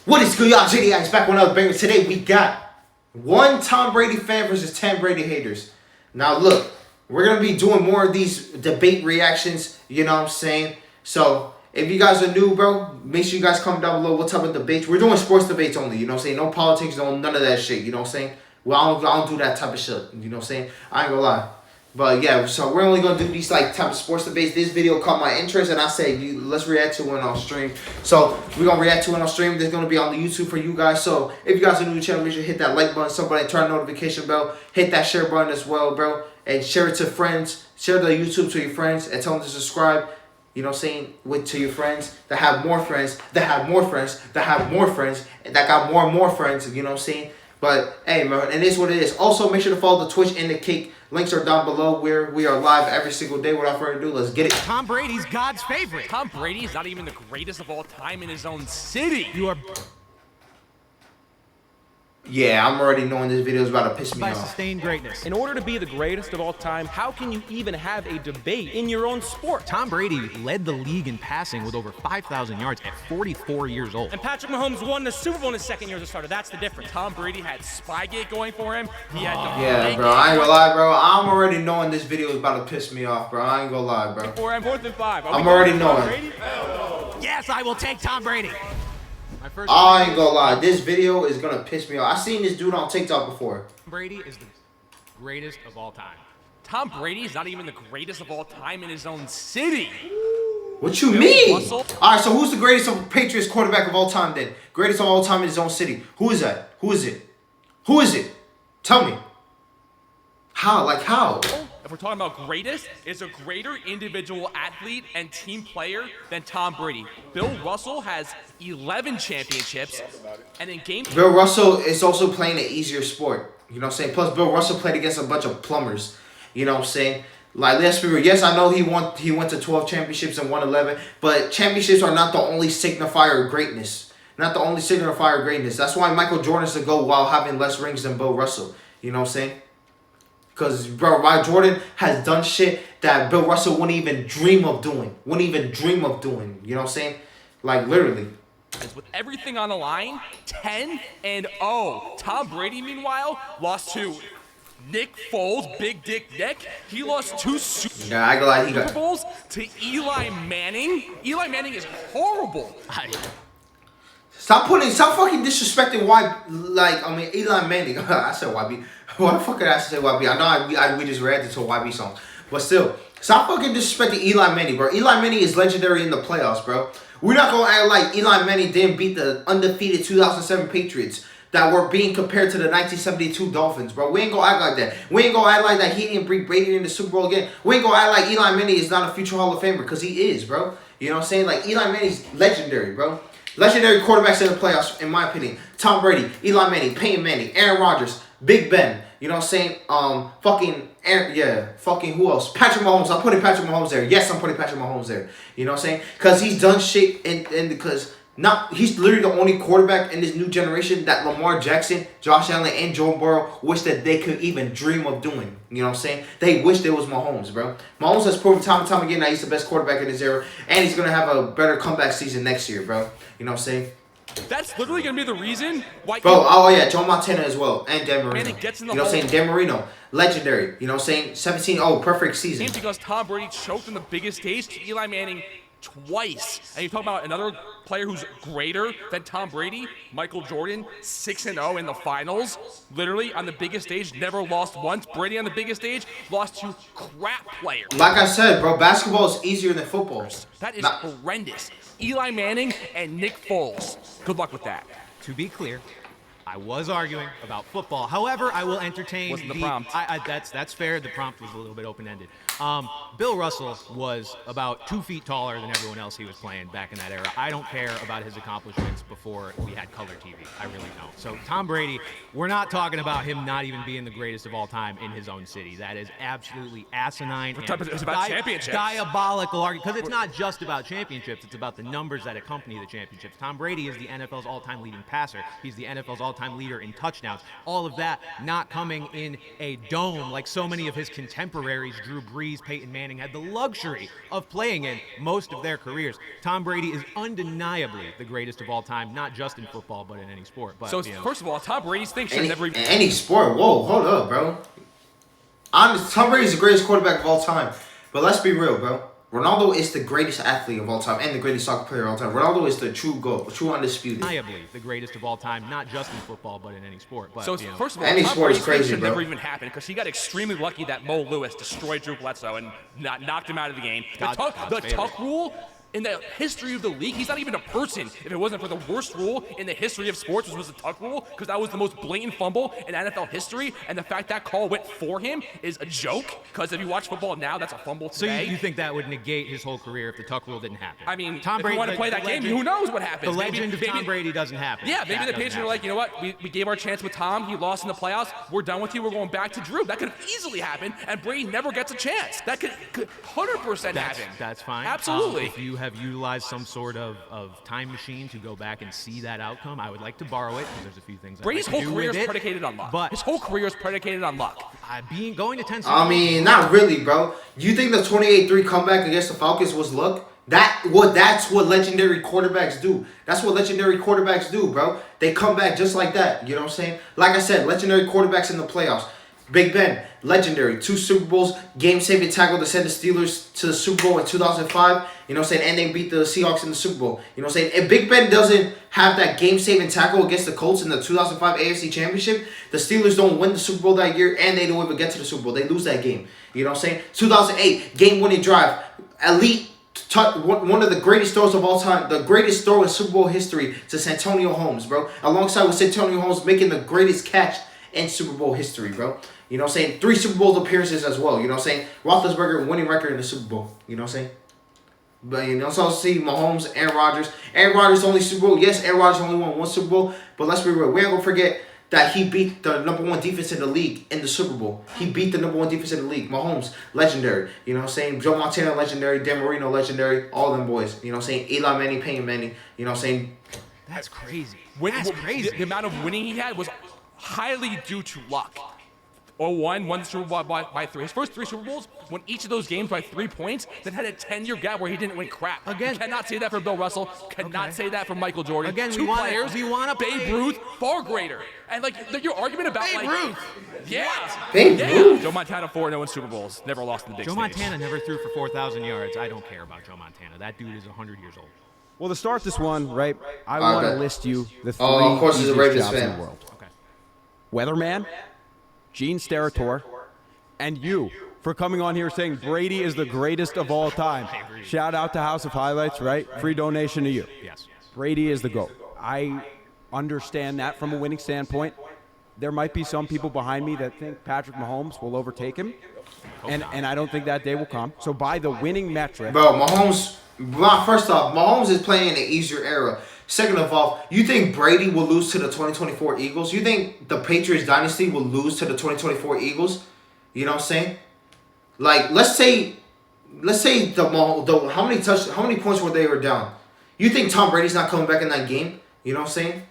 What is good, y'all? JDX back with another banger. Today we got one Tom Brady fan versus 10 Brady haters. Now look, we're going to be doing more of these debate reactions, you know what I'm saying? So, if you guys are new, bro, make sure you guys comment down below what type of debates. We're doing sports debates only, you know what I'm saying? No politics, none of that shit, you know what I'm saying? Well, I don't do that type of shit, you know what I'm saying? I ain't gonna lie. But yeah, so we're only gonna do these like type of sports debates. This video caught my interest, and I said, let's react to it on stream. So we're gonna react to it on stream. This is gonna be on the YouTube for you guys. So if you guys are new to the channel, make sure you hit that like button, somebody turn the notification bell, hit that share button as well, bro, and share it to friends. Share the YouTube to your friends and tell them to subscribe. You know what I'm saying? To your friends that have more friends, that have more friends, that have more friends, and that got more and more friends. You know what I'm saying? But hey, man, and it is what it is. Also, make sure to follow the Twitch and the Kick. Links are down below where we are live every single day. Without further ado, let's get it. Tom Brady's God's favorite. Tom Brady is not even the greatest of all time in his own city. You are Yeah, I'm already knowing this video is about to piss me by off. sustained greatness. In order to be the greatest of all time, how can you even have a debate in your own sport? Tom Brady led the league in passing with over 5,000 yards at 44 years old. And Patrick Mahomes won the Super Bowl in his second year as a starter. That's the difference. Tom Brady had Spygate going for him. He had Yeah, bro, I ain't gonna lie, bro. I'm already knowing this video is about to piss me off, bro. I ain't gonna lie, bro. for him, 4th and 5. I'm already knowing. Yes, I will take Tom Brady. My first I ain't gonna lie, this video is gonna piss me off. I seen this dude on TikTok before. Brady is the greatest of all time. Tom Brady is not even the greatest of all time in his own city. What you mean? Russell? Alright, so who's the greatest of Patriots quarterback of all time then? Greatest of all time in his own city. Who is that? Who is it? Who is it? Tell me. How? Like how? If we're talking about greatest, is a greater individual athlete and team player than Tom Brady. Bill Russell has 11 championships, and in game... Bill Russell is also playing an easier sport. You know what I'm saying? Plus, Bill Russell played against a bunch of plumbers. You know what I'm saying? Like, let's be real. Yes, I know he went to 12 championships and won 11, but championships are not the only signifier of greatness. Not the only signifier of greatness. That's why Michael Jordan's to go while having less rings than Bill Russell. You know what I'm saying? Because, bro, Jordan has done shit that Bill Russell wouldn't even dream of doing. Wouldn't even dream of doing. You know what I'm saying? Like, literally. With everything on the line, 10-0. Tom Brady, meanwhile, lost to Nick Foles, Big Dick Nick. He lost 2 Super Yeah, I go like he got... Bowls to Eli Manning. Eli Manning is horrible. Stop fucking disrespecting Eli Manning. I said YB. Why the fuck did I say YB? I know we just reacted to a YB song. But still, stop fucking disrespecting Eli Manning, bro. Eli Manning is legendary in the playoffs, bro. We're not going to act like Eli Manning didn't beat the undefeated 2007 Patriots that were being compared to the 1972 Dolphins, bro. We ain't going to act like that. We ain't going to act like that he didn't bring Brady in the Super Bowl again. We ain't going to act like Eli Manning is not a future Hall of Famer, because he is, bro. You know what I'm saying? Like, Eli Manning's legendary, bro. Legendary quarterbacks in the playoffs, in my opinion. Tom Brady, Eli Manning, Peyton Manning, Aaron Rodgers, Big Ben. You know what I'm saying? Fucking who else? Patrick Mahomes. I'm putting Patrick Mahomes there. Yes, I'm putting Patrick Mahomes there. You know what I'm saying? Because he's done shit and because he's literally the only quarterback in this new generation that Lamar Jackson, Josh Allen, and Joe Burrow wish that they could even dream of doing. You know what I'm saying? They wish there was Mahomes, bro. Mahomes has proven time and time again that he's the best quarterback in his era, and he's going to have a better comeback season next year, bro. You know what I'm saying? That's literally going to be the reason why... Bro, oh yeah, Joe Montana as well, and Dan Marino. And it gets in the you know what I'm saying? Dan Marino, legendary. You know what I'm saying? 17-0, perfect season. Because Tom Brady choked on the biggest stage to Eli Manning twice. And you talk about another player who's greater than Tom Brady, Michael Jordan, 6-0 in the finals. Literally on the biggest stage, never lost once. Brady on the biggest stage lost to crap players. Like I said, bro, basketball is easier than football. That is horrendous. Eli Manning and Nick Foles. Good luck with that. To be clear, I was arguing about football. However, I will entertain Wasn't the prompt. That's fair. The prompt was a little bit open-ended. Bill Russell was about 2 feet taller than everyone else he was playing back in that era. I don't care about his accomplishments before we had color TV. I really don't. So Tom Brady, we're not talking about him not even being the greatest of all time in his own city. That is absolutely asinine. It's about championships. Diabolical argument. Because it's not just about championships. It's about the numbers that accompany the championships. Tom Brady is the NFL's all-time leading passer. He's the NFL's all-time all-time leader in touchdowns. All of that not coming in a dome like so many of his contemporaries, Drew Brees, Peyton Manning, had the luxury of playing in most of their careers. Tom Brady is undeniably the greatest of all time, not just in football, but in any sport. But, So, first of all, Tom Brady's thing should never even... Any sport. Whoa, hold up, bro. Tom Brady is the greatest quarterback of all time. But let's be real, bro. Ronaldo is the greatest athlete of all time and the greatest soccer player of all time. Ronaldo is the true GOAT, true undisputed. Undeniably the greatest of all time, not just in football, but in any sport. But, So, first of all, any Tom sport is Brady's thing crazy, should bro. never even happen because he got extremely lucky that Mo Lewis destroyed Drew Bledsoe and knocked him out of the game. God's The favorite. tuck rule in the history of the league, he's not even a person if it wasn't for the worst rule in the history of sports, which was the tuck rule, because that was the most blatant fumble in NFL history, and the fact that call went for him is a joke, because if you watch football now, that's a fumble So today. you think that would negate his whole career if the tuck rule didn't happen? I mean, Tom if Brady, you want to play that game, who knows what happens? The legend of Tom Brady doesn't happen. Yeah, maybe That the doesn't Patriots are happen. like, you know what? We gave our chance with Tom. He lost in the playoffs. We're done with you. We're going back to Drew. That could have easily happened, and Brady never gets a chance. That could 100% happen. That's fine. Absolutely. If you have utilized some sort of time machine to go back and see that outcome, I would like to borrow it because there's a few things. Brady's I'd like to whole do career with is it, predicated on luck. But His whole career is predicated on luck. going to 10. I mean, not really, bro. You think the 28-3 comeback against the Falcons was luck? That's what legendary quarterbacks do. That's what legendary quarterbacks do, bro. They come back just like that. You know what I'm saying? Like I said, legendary quarterbacks in the playoffs. Big Ben, legendary. 2 Super Bowls, game-saving tackle to send the Steelers to the Super Bowl in 2005. You know what I'm saying? And they beat the Seahawks in the Super Bowl. You know what I'm saying? If Big Ben doesn't have that game-saving tackle against the Colts in the 2005 AFC Championship, the Steelers don't win the Super Bowl that year, and they don't even get to the Super Bowl. They lose that game. You know what I'm saying? 2008, game-winning drive. Elite, one of the greatest throws of all time. The greatest throw in Super Bowl history to Santonio Holmes, bro. Alongside with Santonio Holmes making the greatest catch in Super Bowl history, bro. You know what I'm saying? 3 Super Bowl appearances as well. You know what I'm saying? Roethlisberger winning record in the Super Bowl. You know what I'm saying? But you know, so see Mahomes, Aaron Rodgers. Aaron Rodgers only Super Bowl. Yes, Aaron Rodgers only won 1 Super Bowl. But let's be real. We ain't gonna forget that he beat the number 1 defense in the league in the Super Bowl. He beat the number 1 defense in the league. Mahomes, legendary. You know what I'm saying? Joe Montana, legendary. Dan Marino, legendary. All them boys. You know what I'm saying? Eli Manning, Peyton Manning. You know what I'm saying? That's crazy. That's crazy. The amount of winning he had was highly due to luck. 1 Super Bowl by 3. His first 3 Super Bowls won each of those games by 3 points, then had a 10-year gap where he didn't win crap. Again, you cannot say that for Bill Russell. Cannot say that for Michael Jordan. Again, 2 players. we wanna Babe play. Ruth, far greater. And your argument about Babe Ruth. Yeah. Babe yeah. Ruth. Joe Montana 4-0 in Super Bowls. Never lost in the big Joe stage. Montana never threw for 4,000 yards. I don't care about Joe Montana. That dude is 100 years old. Well, to start this one, right, I want to Okay. list you the 3 of course he's a easiest Ravens jobs in fan. the world. Okay. Weatherman, Gene Steratore, and you for coming on here saying Brady is the greatest of all time. Shout out to House of Highlights, right? Free donation to you. Yes. Brady is the GOAT. I understand that from a winning standpoint. There might be some people behind me that think Patrick Mahomes will overtake him, and I don't think that day will come. So by the winning metric, Bro, Mahomes, first off, Mahomes is playing in an easier era. Second of all, you think Brady will lose to the 2024 Eagles? You think the Patriots dynasty will lose to the 2024 Eagles? You know what I'm saying? Like, let's say how many points were they down? You think Tom Brady's not coming back in that game? You know what I'm saying?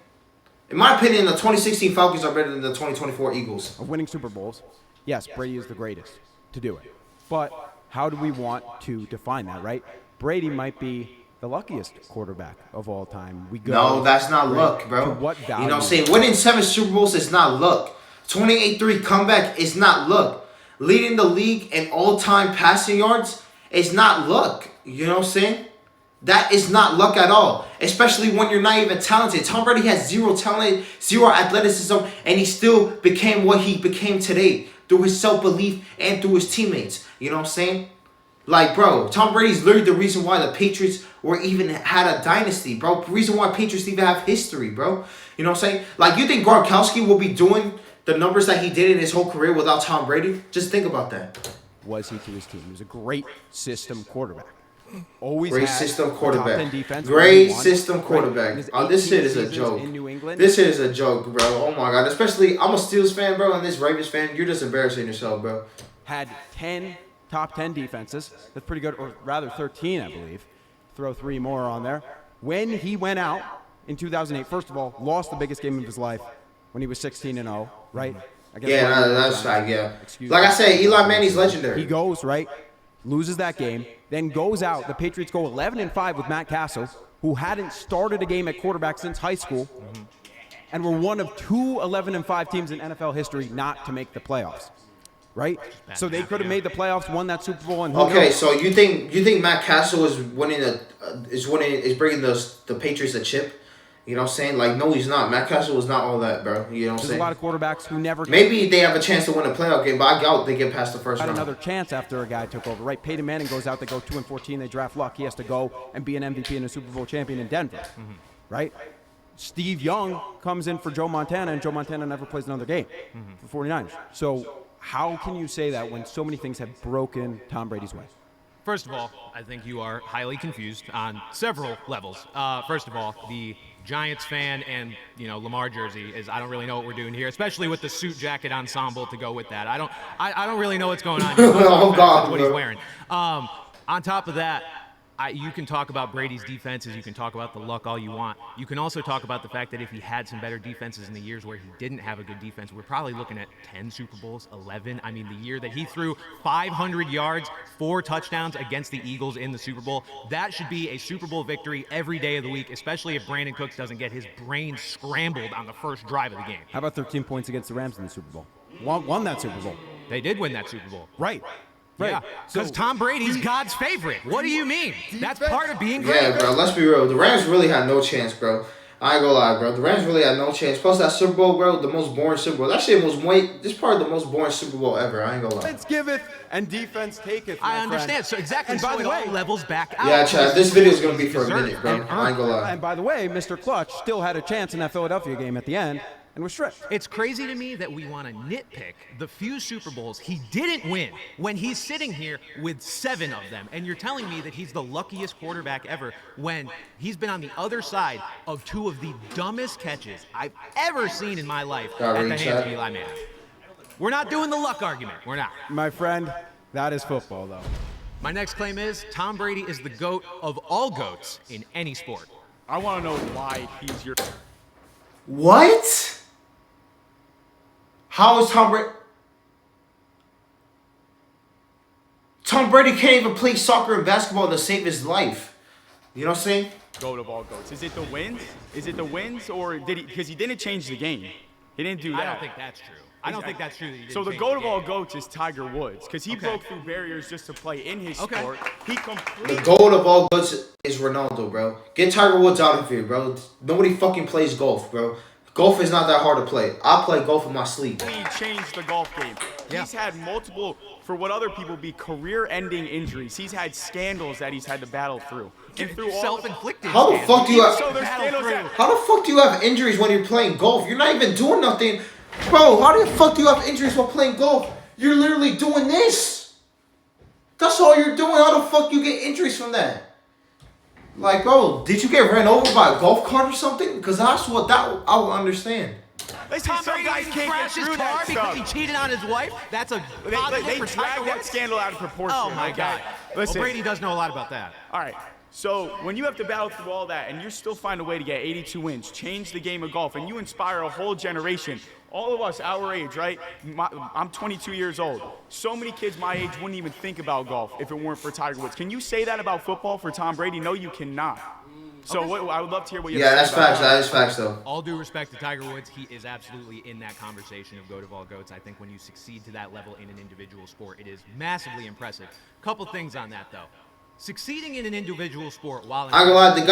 In my opinion, the 2016 Falcons are better than the 2024 Eagles. of winning Super Bowls, yes, Brady is the greatest to do it. But how do we want to define that, right? Brady might be the luckiest quarterback of all time. No, that's not right, luck, bro. to what value? You know what I'm saying? Winning 7 Super Bowls is not luck. 28-3 comeback is not luck. Leading the league in all-time passing yards is not luck. You know what I'm saying? That is not luck at all. Especially when you're not even talented. Tom Brady has 0 talent, 0 athleticism, and he still became what he became today through his self-belief and through his teammates. You know what I'm saying? Like, bro, Tom Brady's literally the reason why the Patriots had a dynasty, bro. The reason why Patriots even have history, bro. You know what I'm saying? Like, you think Gronkowski will be doing the numbers that he did in his whole career without Tom Brady? Just think about that. Was he to his team? He was a great system quarterback. Always Great had system a top quarterback. 10 defense. Great won, system right? quarterback. In his Oh, this 18 shit is a seasons joke. in New England. This shit is a joke, bro. Oh my god. Especially, I'm a Steelers fan, bro, and this Ravens fan. You're just embarrassing yourself, bro. Had 10 top 10 defenses. That's pretty good, or rather 13, I believe. Throw 3 more on there. When he went out in 2008, first of all, lost the biggest game of his life when he was 16-0, right? Against Yeah, Miami that's Giants. right. Yeah. Excuse Like me. I said, Eli Manning's legendary. He goes, right, loses that game, then goes out. The Patriots go 11-5 with Matt Castle, who hadn't started a game at quarterback since high school, and were one of two 11-5 teams in NFL history not to make the playoffs, right? So they could have made the playoffs, won that Super Bowl, and who Okay, knows? so you think Matt Castle is bringing the Patriots a chip? You know what I'm saying? Like, no, he's not. Matt Castle was not all that, bro. You know what I'm There's saying? a lot of quarterbacks who never Maybe they have a chance to win a playoff game, but I doubt they get past the first had round. another chance after a guy took over, right? Peyton Manning goes out, they go 2-14, they draft Luck. He has to go and be an MVP and a Super Bowl champion in Denver, right? Steve Young comes in for Joe Montana, and Joe Montana never plays another game for 49ers. So how can you say that when so many things have broken Tom Brady's way? First of all, I think you are highly confused on several levels. First of all, the Giants fan and Lamar jersey is, I don't really know what we're doing here, especially with the suit jacket ensemble to go with that. I don't really know what's going on. Oh, God, that's what bro. he's wearing. On top of that, you can talk about Brady's defenses. You can talk about the luck all you want. You can also talk about the fact that if he had some better defenses in the years where he didn't have a good defense, we're probably looking at 10 Super Bowls, 11. I mean, the year that he threw 500 yards, 4 touchdowns against the Eagles in the Super Bowl, that should be a Super Bowl victory every day of the week, especially if Brandon Cooks doesn't get his brain scrambled on the first drive of the game. How about 13 points against the Rams in the Super Bowl? Won that Super Bowl. They did win that Super Bowl. Right. Yeah, because Tom Brady's God's favorite. What do you mean? That's part of being great. Yeah, bro, let's be real. The Rams really had no chance, bro. I ain't gonna lie, bro. The Rams really had no chance. Plus that Super Bowl, bro, the most boring Super Bowl. That shit was this probably the most boring Super Bowl ever. I ain't gonna lie. Offense giveth and defense taketh. I understand. So exactly. And by so the it way, all levels back out. Yeah, Chad, this video is gonna be for a Deserved minute, bro. and I ain't gonna lie. And by the way, Mr. Clutch still had a chance in that Philadelphia game at the end and was stripped. It's crazy to me that we want to nitpick the few Super Bowls he didn't win when he's sitting here with 7 of them. And you're telling me that he's the luckiest quarterback ever when he's been on the other side of 2 of the dumbest catches I've ever seen in my life at the hands of Eli Manning. We're not doing the luck argument. We're not. My friend, that is football, though. My next claim is Tom Brady is the GOAT of all GOATs in any sport. I want to know why he's your. What? How is Tom Brady? Tom Brady can't even play soccer and basketball to save his life. You know what I'm saying? GOAT of all GOATs. Is it the wins? Is it the wins, or did he? Because he didn't change the game. He didn't do that. I don't think that's true. I don't think that's true. That he didn't So the change GOAT of game. all GOATs is Tiger Woods, because he broke through barriers just to play in his sport. He The completely. goal of all goods is Ronaldo, bro. Get Tiger Woods out of here, bro. Nobody fucking plays golf, bro. Golf is not that hard to play. I play golf in my sleep. Changed the golf game. Yeah. He's had multiple, for what other people be career-ending injuries. He's had scandals that he's had to battle through. And through all Self-inflicted. How the scandal. fuck do you have? So there's scandals that. How the fuck do you have injuries when you're playing golf? You're not even doing nothing, bro. How the fuck do you have injuries while playing golf? You're literally doing this. That's all you're doing. How the fuck you get injuries from that? Like, bro, did you get ran over by a golf cart or something? Because that's what I will understand. Listen, Tom some Brady guys didn't can't get crash his through car that because stuff. he cheated on his wife. That's a positive They for Tiger dragged that Woods. scandal out of proportion. Oh my okay? God. Listen, Well, Brady does know a lot about that. all right. So when you have to battle through all that and you still find a way to get 82 wins, change the game of golf, and you inspire a whole generation, all of us our age, right? I'm 22 years old. So many kids my age wouldn't even think about golf if it weren't for Tiger Woods. Can you say that about football for Tom Brady? No, you cannot. So I would love to hear what you Yeah, have that's to say about facts. That is facts, though. All due respect to Tiger Woods, he is absolutely in that conversation of GOAT of all GOATs. I think when you succeed to that level in an individual sport, it is massively impressive. Couple things on that, though. Succeeding in an individual sport while in I ain't gonna lie, the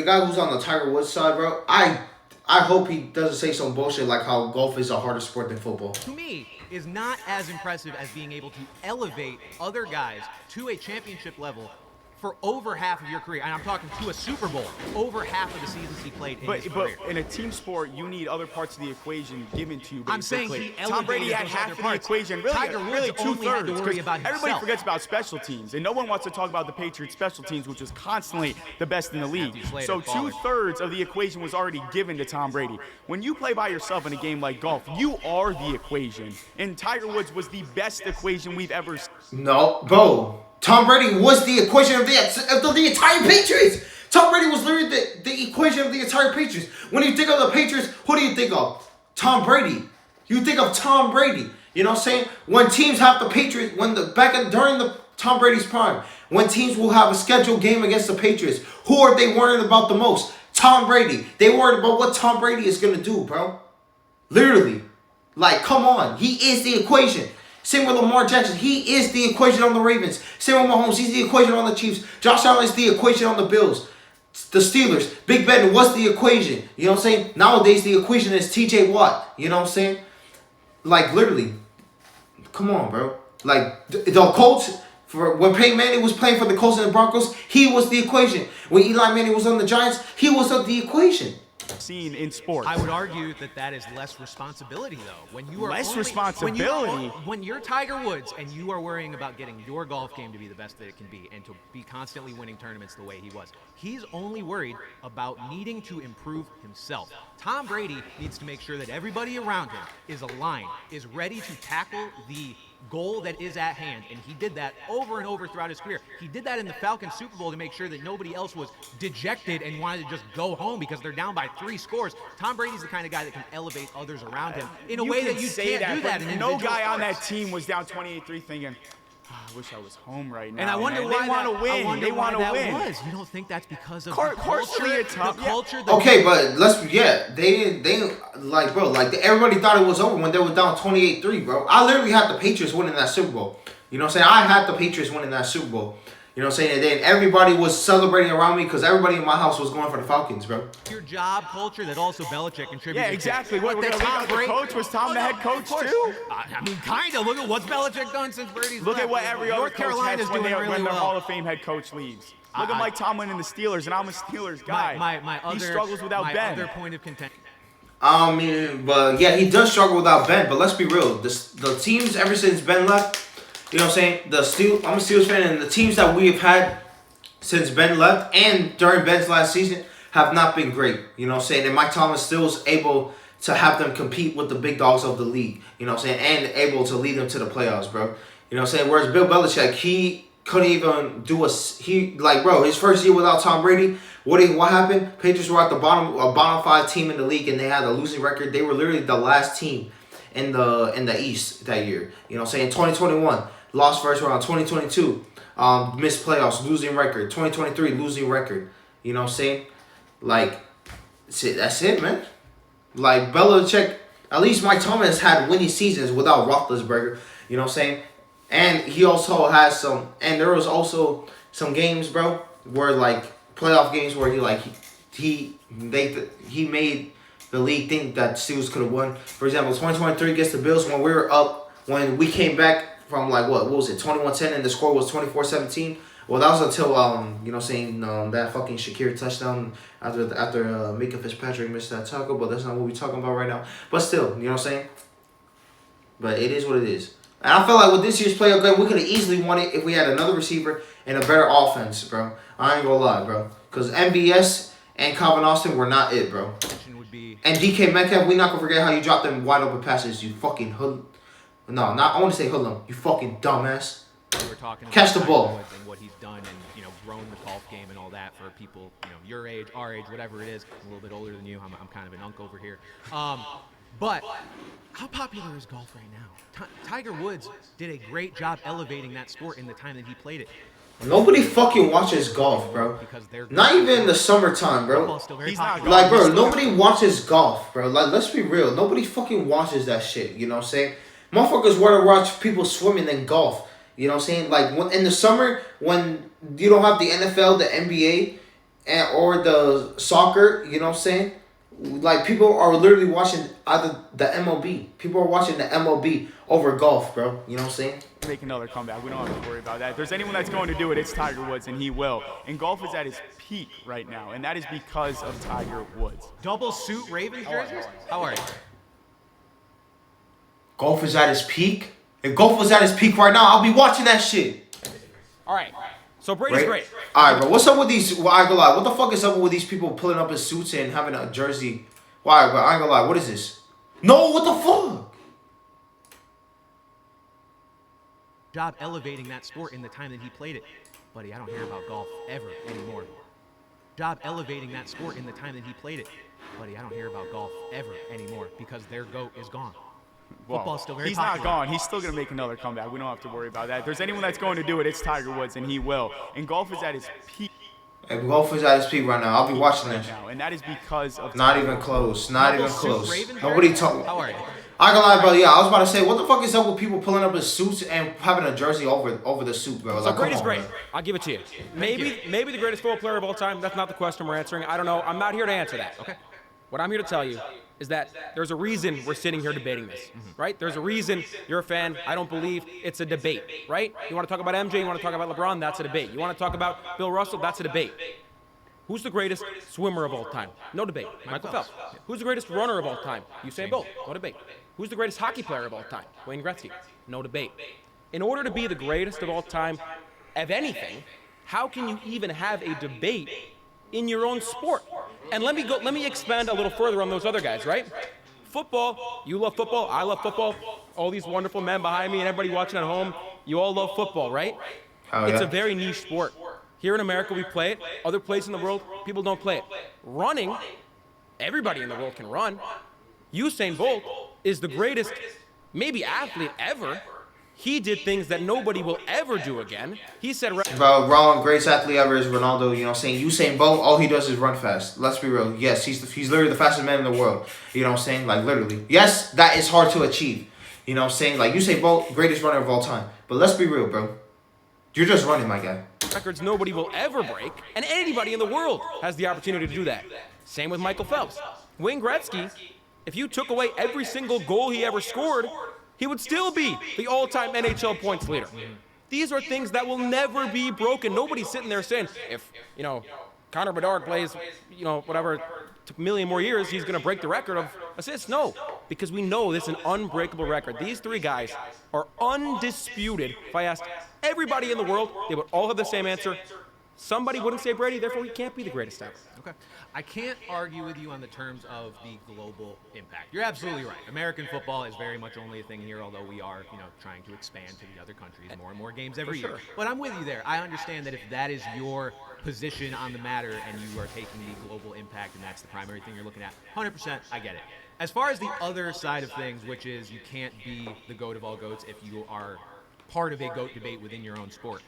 guy who's on the Tiger Woods side, bro. I hope he doesn't say some bullshit like how golf is a harder sport than football. to me, is not as impressive as being able to elevate other guys to a championship level for over half of your career. And I'm talking to a Super Bowl, over half of the seasons he played in his But career. in a team sport, you need other parts of the equation given to you. I'm saying basically. he Tom Brady elevated had those half other of the parts. equation. Really, Tiger Woods really only had to two-thirds. worry about Everybody himself. forgets about special teams, and no one wants to talk about the Patriots' special teams, which is constantly the best in the league. Matthew Slater, So baller. two-thirds of the equation was already given to Tom Brady. When you play by yourself in a game like golf, you are the equation, and Tiger Woods was the best equation we've ever seen. No, bro. Tom Brady was the equation of the entire Patriots. Tom Brady was literally the equation of the entire Patriots. When you think of the Patriots, who do you think of? Tom Brady. You think of Tom Brady. You know what I'm saying? When teams have the Patriots, during the Tom Brady's prime, when teams will have a scheduled game against the Patriots, who are they worried about the most? Tom Brady. They worried about what Tom Brady is gonna do, bro. Literally. Like, come on. He is the equation. Same with Lamar Jackson. He is the equation on the Ravens. Same with Mahomes. He's the equation on the Chiefs. Josh Allen is the equation on the Bills. The Steelers. Big Ben was the equation. You know what I'm saying? Nowadays, the equation is TJ Watt. You know what I'm saying? Like, literally. Come on, bro. Like, the Colts, when Peyton Manning was playing for the Colts and the Broncos, he was the equation. When Eli Manning was on the Giants, he was the equation. Seen in sports. I would argue that is less responsibility, though. When you are Less responsibility? When you're Tiger Woods and you are worrying about getting your golf game to be the best that it can be and to be constantly winning tournaments the way he was, he's only worried about needing to improve himself. Tom Brady needs to make sure that everybody around him is aligned, is ready to tackle the goal that is at hand, and he did that over and over throughout his career. He did that in the Falcons Super Bowl to make sure that nobody else was dejected and wanted to just go home because they're down by 3 scores. Tom Brady's the kind of guy that can elevate others around him in a way that you can't do that in no individual guy on sports. that team was down 28-3 thinking, I wish I was home right now. And I wonder man. why they want to win. They want to win. Was. You don't think that's because of Partially the it's tough, culture? The yeah. culture. The Okay, but they like, bro, like everybody thought it was over when they were down 28-3, bro. I literally had the Patriots winning that Super Bowl. You know what I'm saying? I had the Patriots winning that Super Bowl. You know what I'm saying? And then everybody was celebrating around me because everybody in my house was going for the Falcons, bro. your job culture that also Belichick contributed. Yeah, exactly. To. What, we're That gonna Tom leave out the Brady coach? Was Tom the head coach of course. too? I mean, kind of. Look at what's Belichick done since Brady's Look left. at what every other North coach Carolina's has when, doing really when their well. Hall of Fame head coach leaves. Look at Mike Tomlin and the Steelers, and I'm a Steelers guy. He struggles without my Ben. other point of contention. I mean, but yeah, he does struggle without Ben. But let's be real. The teams ever since Ben left, you know what I'm saying? I'm a Steelers fan, and the teams that we have had since Ben left and during Ben's last season have not been great. You know what I'm saying? And Mike Tomlin still is able to have them compete with the big dogs of the league. You know what I'm saying? And able to lead them to the playoffs, bro. You know what I'm saying? Whereas Bill Belichick, he couldn't even do his first year without Tom Brady. What happened? Patriots were at the bottom 5 team in the league, and they had a losing record. They were literally the last team in the East that year. You know what I'm saying? 2021, lost first round. 2022, missed playoffs, losing record. 2023, losing record. You know what I'm saying? Like, that's it, man. Like, Belichick, at least Mike Tomlin has had winning seasons without Roethlisberger. You know what I'm saying? And he also has there was also some games, bro, where like playoff games where he made the league think that Steelers could have won. For example, 2023 against the Bills when we came back from like what was it, 21-10 and the score was 24-17. Well, that was until you know what I'm saying, that fucking Shakir touchdown after Mika Fitzpatrick missed that tackle, but that's not what we're talking about right now. But still, you know what I'm saying? But it is what it is. And I feel like with this year's playoff game, we could have easily won it if we had another receiver and a better offense, bro. I ain't gonna lie, bro. Because MVS and Calvin Austin were not it, bro. And DK Metcalf, we not gonna forget how you dropped them wide open passes, you fucking hood. No, I want to say hoodlum. You fucking dumbass. We're talking about Catch the ball. and what he's done, and grown the golf game and all that for people your age, our age, whatever it is. I'm a little bit older than you. I'm kind of an unk over here. But how popular is golf right now? Tiger Woods did a great job elevating that sport in the time that he played it. Nobody fucking watches golf, bro. Not even in the summertime, bro. He's not Like, bro, nobody watches golf, bro. Like, let's be real. Nobody fucking watches that shit. You know what I'm saying? Motherfuckers want to watch people swimming than golf. You know what I'm saying? Like, in the summer, when you don't have the NFL, the NBA, or the soccer, you know what I'm saying? Like, people are literally watching either the MLB. People are watching the MLB over golf, bro. You know what I'm saying? Make another comeback. We don't have to worry about that. If there's anyone that's going to do it, it's Tiger Woods, and he will. And golf is at its peak right now, and that is because of Tiger Woods. Double suit Ravens jerseys? How are you? Golf is at its peak? If golf was at its peak right now, I'll be watching that shit. All right. So Brady's great. All right, bro. What's up with these? Well, I ain't gonna lie. What the fuck is up with these people pulling up in suits and having a jersey? Why, bro? I ain't gonna lie. What is this? No, what the fuck? Job elevating that sport in the time that he played it. Buddy, I don't hear about golf ever anymore. Job elevating that sport in the time that he played it. Buddy, I don't hear about golf ever anymore because their GOAT is gone. Well, Football's still very he's popular. not gone. He's still going to make another comeback. We don't have to worry about that. If there's anyone that's going to do it, it's Tiger Woods, and he will. And golf is at its peak And golf is at its peak right now. I'll be watching this. now, and that is because of Not Tiger even Woods. close. Not even Suit close. Ravens Nobody jersey? talking. How are you? I ain't gonna lie, bro. Yeah, I was about to say, what the fuck is up with people pulling up in suits and having a jersey over the suit, bro? So Like, great come is on, great. bro. I'll give it to you. Maybe the greatest football player of all time. That's not the question we're answering. I don't know. I'm not here to answer that. Okay. What I'm here to tell you is that there's a reason we're sitting here debating this, right? There's a reason you're a fan. I don't believe it's a debate, right? You want to talk about MJ, you want to talk about LeBron, that's a debate. You want to talk about Bill Russell, that's a debate. Who's the greatest swimmer of all time? No debate. Michael Phelps. Who's the greatest runner of all time? Usain Bolt. No debate. Who's the greatest hockey player of all time? Wayne Gretzky. No debate. In order to be the greatest of all time of anything, how can you even have a debate in your own sport? And let me expand a little further on those other guys, right? Football, you love football, I love football. All these wonderful men behind me and everybody watching at home, you all love football, right? Oh, It's yeah. a very niche sport. Here in America, we play it. Other places in the world, people don't play it. Running, everybody in the world can run. Usain Bolt is the greatest, maybe athlete ever. He did things that nobody will ever do again. He said, Bro, wrong. Greatest athlete ever is Ronaldo. You know what I'm saying? Usain Bolt, all he does is run fast. Let's be real. Yes, he's literally the fastest man in the world. You know what I'm saying? Like, literally. Yes, that is hard to achieve. You know what I'm saying? Like, Usain Bolt, greatest runner of all time. But let's be real, bro. You're just running, my guy. records nobody will ever break, and anybody in the world has the opportunity to do that. Same with Michael Phelps. Wayne Gretzky, if you took away every single goal he ever scored, he would still be the all-time NHL points leader. These are things that will never be broken. Nobody's sitting there saying, if, Connor Bedard plays, whatever, a million more years, he's going to break the record of assists. No, because we know this is an unbreakable record. These three guys are undisputed. If I asked everybody in the world, they would all have the same answer. Somebody wouldn't say Brady, therefore he can't be the greatest ever. Okay. I can't argue with you on the terms of the global impact. You're absolutely right. American football is very much only a thing here, although we are, trying to expand to the other countries, more and more games every year. But I'm with you there. I understand that if that is your position on the matter and you are taking the global impact and that's the primary thing you're looking at, 100%, I get it. As far as the other side of things, which is you can't be the GOAT of all GOATs if you are part of a GOAT debate within your own sport.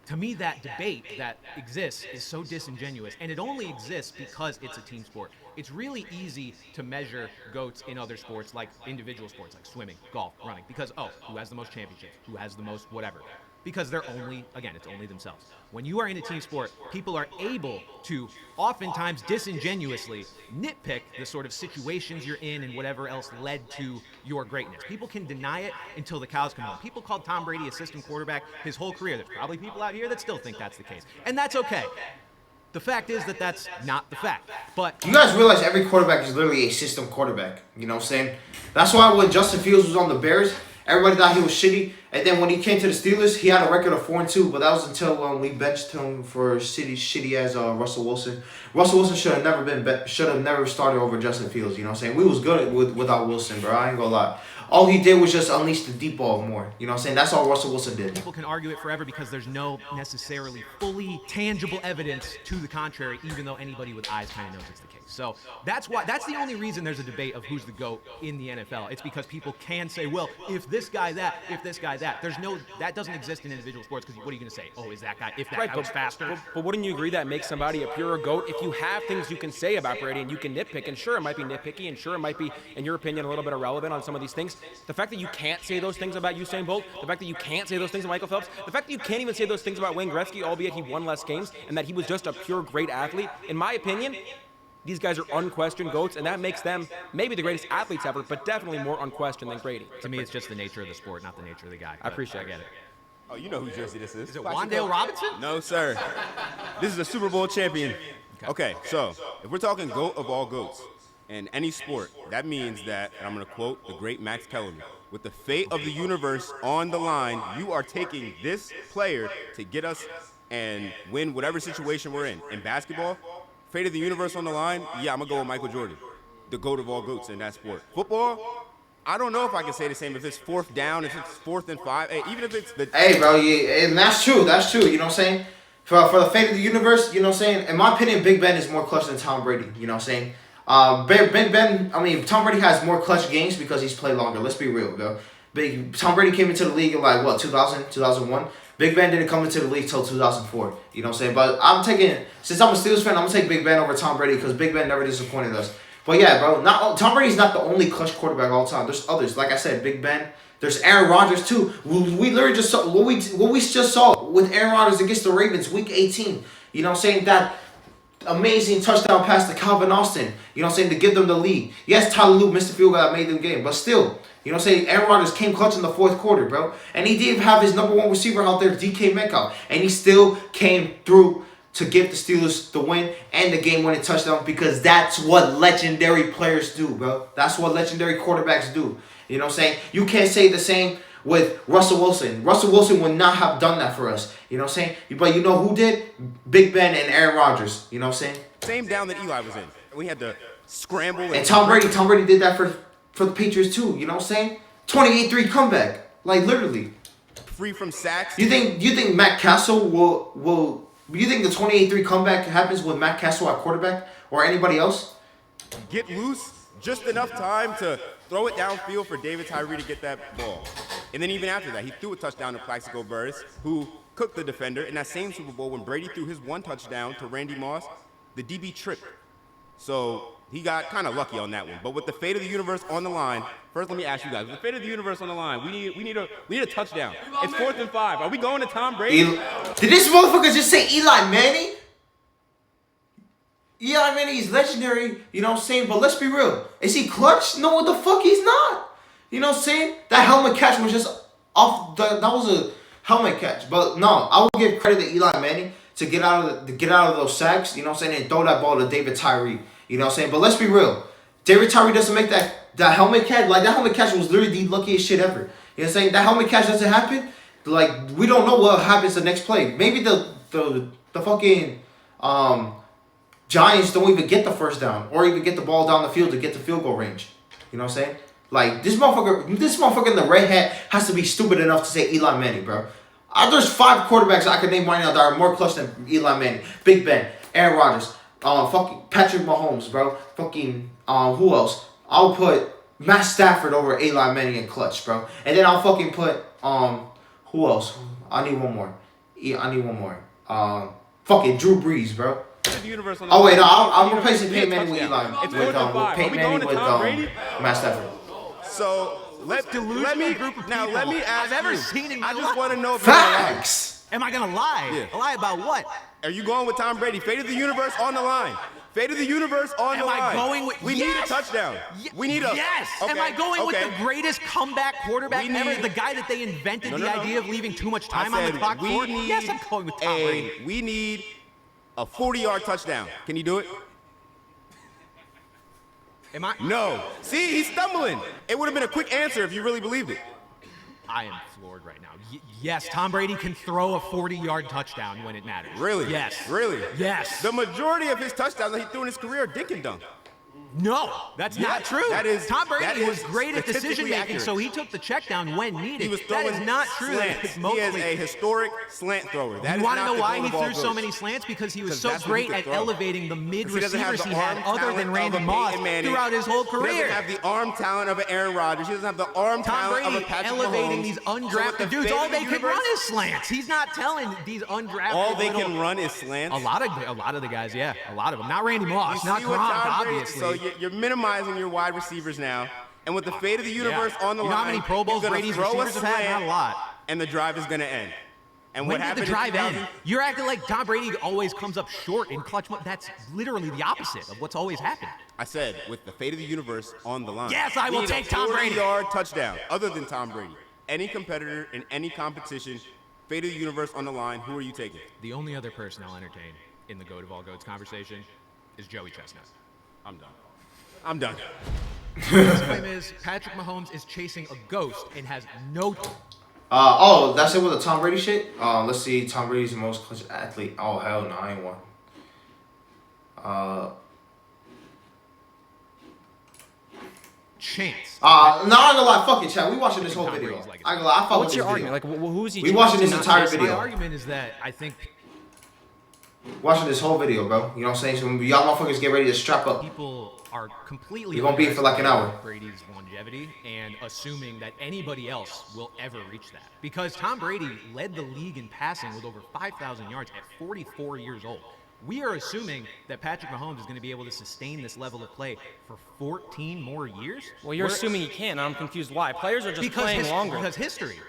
To me, that debate that exists is so disingenuous, and it only exists because it's a team sport. It's really easy to measure GOATs in other sports, like individual sports, like swimming, golf, running, because, who has the most championships, who has the most whatever. Because they're only, again, it's only themselves. When you are in a team sport, people are able to, oftentimes disingenuously, nitpick the sort of situations you're in and whatever else led to your greatness. People can deny it until the cows come home. People called Tom Brady a system quarterback his whole career. There's probably people out here that still think that's the case. And that's okay. The fact is that that's not the fact. But You guys realize every quarterback is literally a system quarterback. You know what I'm saying? That's why when Justin Fields was on the Bears, everybody thought he was shitty. And then when he came to the Steelers, he had a record of 4-2. But that was until we benched him for shitty as Russell Wilson. Russell Wilson should have never started over Justin Fields. You know what I'm saying? We was good without Wilson, bro. I ain't gonna lie. All he did was just unleash the deep ball more. You know what I'm saying? That's all Russell Wilson did. people can argue it forever because there's no necessarily fully tangible evidence to the contrary, even though anybody with eyes kind of knows it's the case. So that's the only reason there's a debate of who's the GOAT in the NFL. It's because people can say, well, if this guy that, if this guy that. That doesn't exist in individual sports because what are you going to say? Oh, is that guy, if that guy was faster? But wouldn't you agree that makes somebody a pure GOAT if you have things you can say about Brady and you can nitpick, and sure, it might be nitpicky, and sure, it might be, in your opinion, a little bit irrelevant on some of these things. The fact that you can't say those things about Usain Bolt, the fact that you can't say those things about Michael Phelps, the fact that you can't even say those things about Wayne Gretzky, albeit he won less games, and that he was just a pure great athlete, in my opinion, these guys are unquestioned GOATs, and that makes them maybe the greatest athletes ever, but definitely more unquestioned than Brady. To me, it's just the nature of the sport, not the nature of the guy. I appreciate it. I get it. Oh, you know whose jersey this is. Is it Wandale Robinson? No, sir. This is a Super Bowl champion. Okay, so if we're talking GOAT of all GOATs in any sport, that means that, and I'm going to quote the great Max Kellerman, with the fate of the universe on the line, you are taking this player to get us and win whatever situation we're in. In basketball, fate of the universe on the line, yeah, I'm going to go with Michael Jordan, the GOAT of all GOATs in that sport. Football, I don't know if I can say the same if it's fourth down, if it's 4th and 5, even if it's the... Hey, bro, yeah, and that's true. That's true. You know what I'm saying? For the fate of the universe, you know what I'm saying? In my opinion, Big Ben is more clutch than Tom Brady. You know what I'm saying? Big Ben. I mean, Tom Brady has more clutch games because he's played longer. Let's be real, bro. Tom Brady came into the league in like what 2000, 2001. Big Ben didn't come into the league till 2004. You know what I'm saying? But since I'm a Steelers fan, I'm gonna take Big Ben over Tom Brady because Big Ben never disappointed us. But yeah, bro, Tom Brady's not the only clutch quarterback all time. There's others. Like I said, Big Ben. There's Aaron Rodgers too. We literally just saw what we just saw with Aaron Rodgers against the Ravens, Week 18. You know what I'm saying? That amazing touchdown pass to Calvin Austin. You know what I'm saying? To give them the lead. Yes, Tyler Luke missed the field goal that made them game, but still. You know what I'm saying? Aaron Rodgers came clutch in the fourth quarter, bro. And he didn't have his number one receiver out there, DK Metcalf. And he still came through to give the Steelers the win and the game-winning touchdown because that's what legendary players do, bro. That's what legendary quarterbacks do. You know what I'm saying? You can't say the same with Russell Wilson. Russell Wilson would not have done that for us. You know what I'm saying? But you know who did? Big Ben and Aaron Rodgers. You know what I'm saying? Same down that Eli was in. We had to scramble. And Tom Brady did that for the Patriots too, you know what I'm saying? 28-3 comeback. Like literally. Free from sacks. You think Matt Castle will you think the 28-3 comeback happens with Matt Castle at quarterback or anybody else? Get loose, just enough time to throw it downfield for David Tyree to get that ball. And then even after that, he threw a touchdown to Plaxico Burress, who cooked the defender. In that same Super Bowl, when Brady threw his one touchdown to Randy Moss, the DB tripped. So he got kind of lucky on that one. But with the fate of the universe on the line, first let me ask you guys, with the fate of the universe on the line, we need a touchdown. It's 4th and 5. Are we going to Tom Brady? Did this motherfucker just say Eli Manning? Eli Manning is legendary, you know what I'm saying? But let's be real. Is he clutch? No, what the fuck he's not. You know what I'm saying? That helmet catch was just off that was a helmet catch. But no, I will give credit to Eli Manning to get out of those sacks, you know what I'm saying, and throw that ball to David Tyree. You know what I'm saying? But let's be real. David Tyree doesn't make that helmet catch. Like, that helmet catch was literally the luckiest shit ever. You know what I'm saying? That helmet catch doesn't happen. Like, we don't know what happens the next play. Maybe the fucking Giants don't even get the first down or even get the ball down the field to get the field goal range. You know what I'm saying? Like, this motherfucker in the red hat has to be stupid enough to say Eli Manning, bro. There's 5 quarterbacks I can name right now that are more clutch than Eli Manning. Big Ben, Aaron Rodgers, fucking Patrick Mahomes, bro. Fucking, who else? I'll put Matt Stafford over Eli Manning in clutch, bro. And then I'll fucking put, who else? I need one more. Fucking Drew Brees, bro. Oh, wait, no, I'm replacing Peyton Manning with Eli. It's 4th and 5. Peyton Manning with Matt Stafford. So, let me ask I've ever you. seen in my I just life. want to know if you're gonna lie. Facts. Am I gonna lie? Yeah. Lie about what? Are you going with Tom Brady? Fate of the universe on the line. Fate of the universe on the line. Am I going with? We need a touchdown. We need a. Yes. Okay, Am I going with okay. the greatest comeback quarterback We need- ever? The guy that they invented the idea of leaving too much time I on said the clock we for? need Yes, I'm going with Tom Brady. we need a 40-yard touchdown. Can you do it? Am I? No. See, he's stumbling. It would have been a quick answer if you really believed it. I am floored right now. Yes, Tom Brady can throw a 40-yard touchdown when it matters. Really? Yes. Really? Yes. The majority of his touchdowns that he threw in his career are dink and dunk. No, that's not true. that is- Tom Brady that was is great at decision statistically making, accurate. so he took the check down when needed. He was that throwing is not true. slants. It's He mostly. is a historic slant thrower. That You is want to not know the why goal he of all threw so goats. many slants? Because he was 'Cause so that's what he great could at throw. elevating the mid Because he doesn't have receivers the he arm had, other talent than of Randy a Moss, Peyton Manning. throughout his whole He career. doesn't have the arm talent of an Aaron Rodgers. He doesn't have the arm Tom talent of a Brady Patrick elevating Mahomes. these So with the undrafted dudes. fate All of the they can universe- run is slants. He's not telling these undrafted. All they little- can run is slants. A lot of the guys, yeah, a lot of them. Not Randy You Moss, not see what Gronk, Tom Brady- obviously. So you're minimizing your wide receivers now. And with the fate of the universe on the You line, know how many Pro Bowls he's gonna Brady's throw a receivers have had? slant, Not a lot. and the drive is going to end. And When what did happened the drive in 2000 end? You're acting like Tom Brady always comes up short in clutch. That's literally the opposite of what's always happened. I said, with the fate of the universe on the line. Yes, I we will need take a Tom Brady. 40-yard touchdown, other than Tom Brady. Any competitor in any competition, fate of the universe on the line, who are you taking? The only other person I'll entertain in the GOAT of all GOATs conversation is Joey Chestnut. I'm done. His claim is Patrick Mahomes is chasing a ghost and has no. That's it with the Tom Brady shit. Let's see. Tom Brady's the most clutch athlete. Oh hell no, I ain't one. Chance. No, I ain't gonna lie. Fuck it, chat. We watching this whole Tom video. Brady's like I ain't gonna lie. I fuck What's with your this video. argument? Like, who's he? We watching this not entire chasing? video. My argument is that I think Watching this whole video, bro. You know what I'm saying? So y'all motherfuckers get ready to strap up. people are completely You're gonna be it for like an hour. Brady's longevity and assuming that anybody else will ever reach that. Because Tom Brady led the league in passing with over 5,000 yards at 44 years old. We are assuming that Patrick Mahomes is going to be able to sustain this level of play for 14 more years. Well, you're assuming he can, and I'm confused why. Players are just playing longer. Because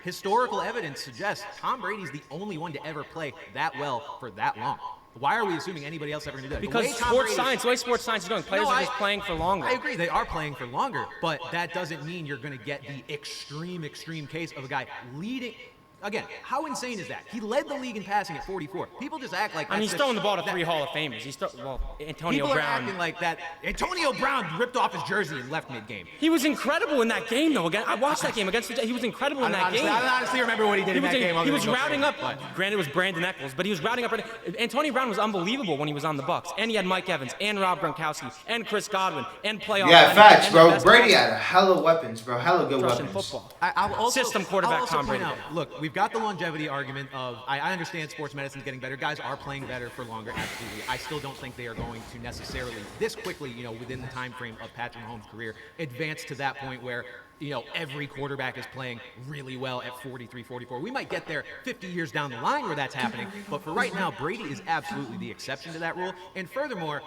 historical evidence suggests Tom Brady's the only one to ever play that well for that long. Why are we assuming anybody else ever going to do that? Because the way sports science is going, players are just playing for longer. I agree, they are playing for longer, but that doesn't mean you're going to get the extreme case of a guy leading. Again, how insane is that? He led the league in passing at 44. People just act like. I mean, he's throwing the ball to 3 Hall of Famers. Antonio Brown. People are Brown. acting like that. Antonio Brown ripped off his jersey and left mid-game. He was incredible in that game, though. Again, I watched that game against. He was incredible in that game. I don't honestly remember what he did in that game. He was routing up. Granted, it was Brandon Eccles, but he was routing up. Antonio Brown was unbelievable when he was on the Bucs, and he had Mike Evans and Rob Gronkowski and Chris Godwin and playoff. Yeah, facts, bro. Brady had hella weapons, bro. Hella good weapons. Football. I'll also, System quarterback I'll also Tom Brady. point out, look, we've got the longevity argument of I understand sports medicine is getting better. Guys are playing better for longer, absolutely. I still don't think they are going to necessarily this quickly, within the time frame of Patrick Mahomes' career, advance to that point where every quarterback is playing really well at 43, 44. We might get there 50 years down the line where that's happening, but for right now, Brady is absolutely the exception to that rule. And furthermore,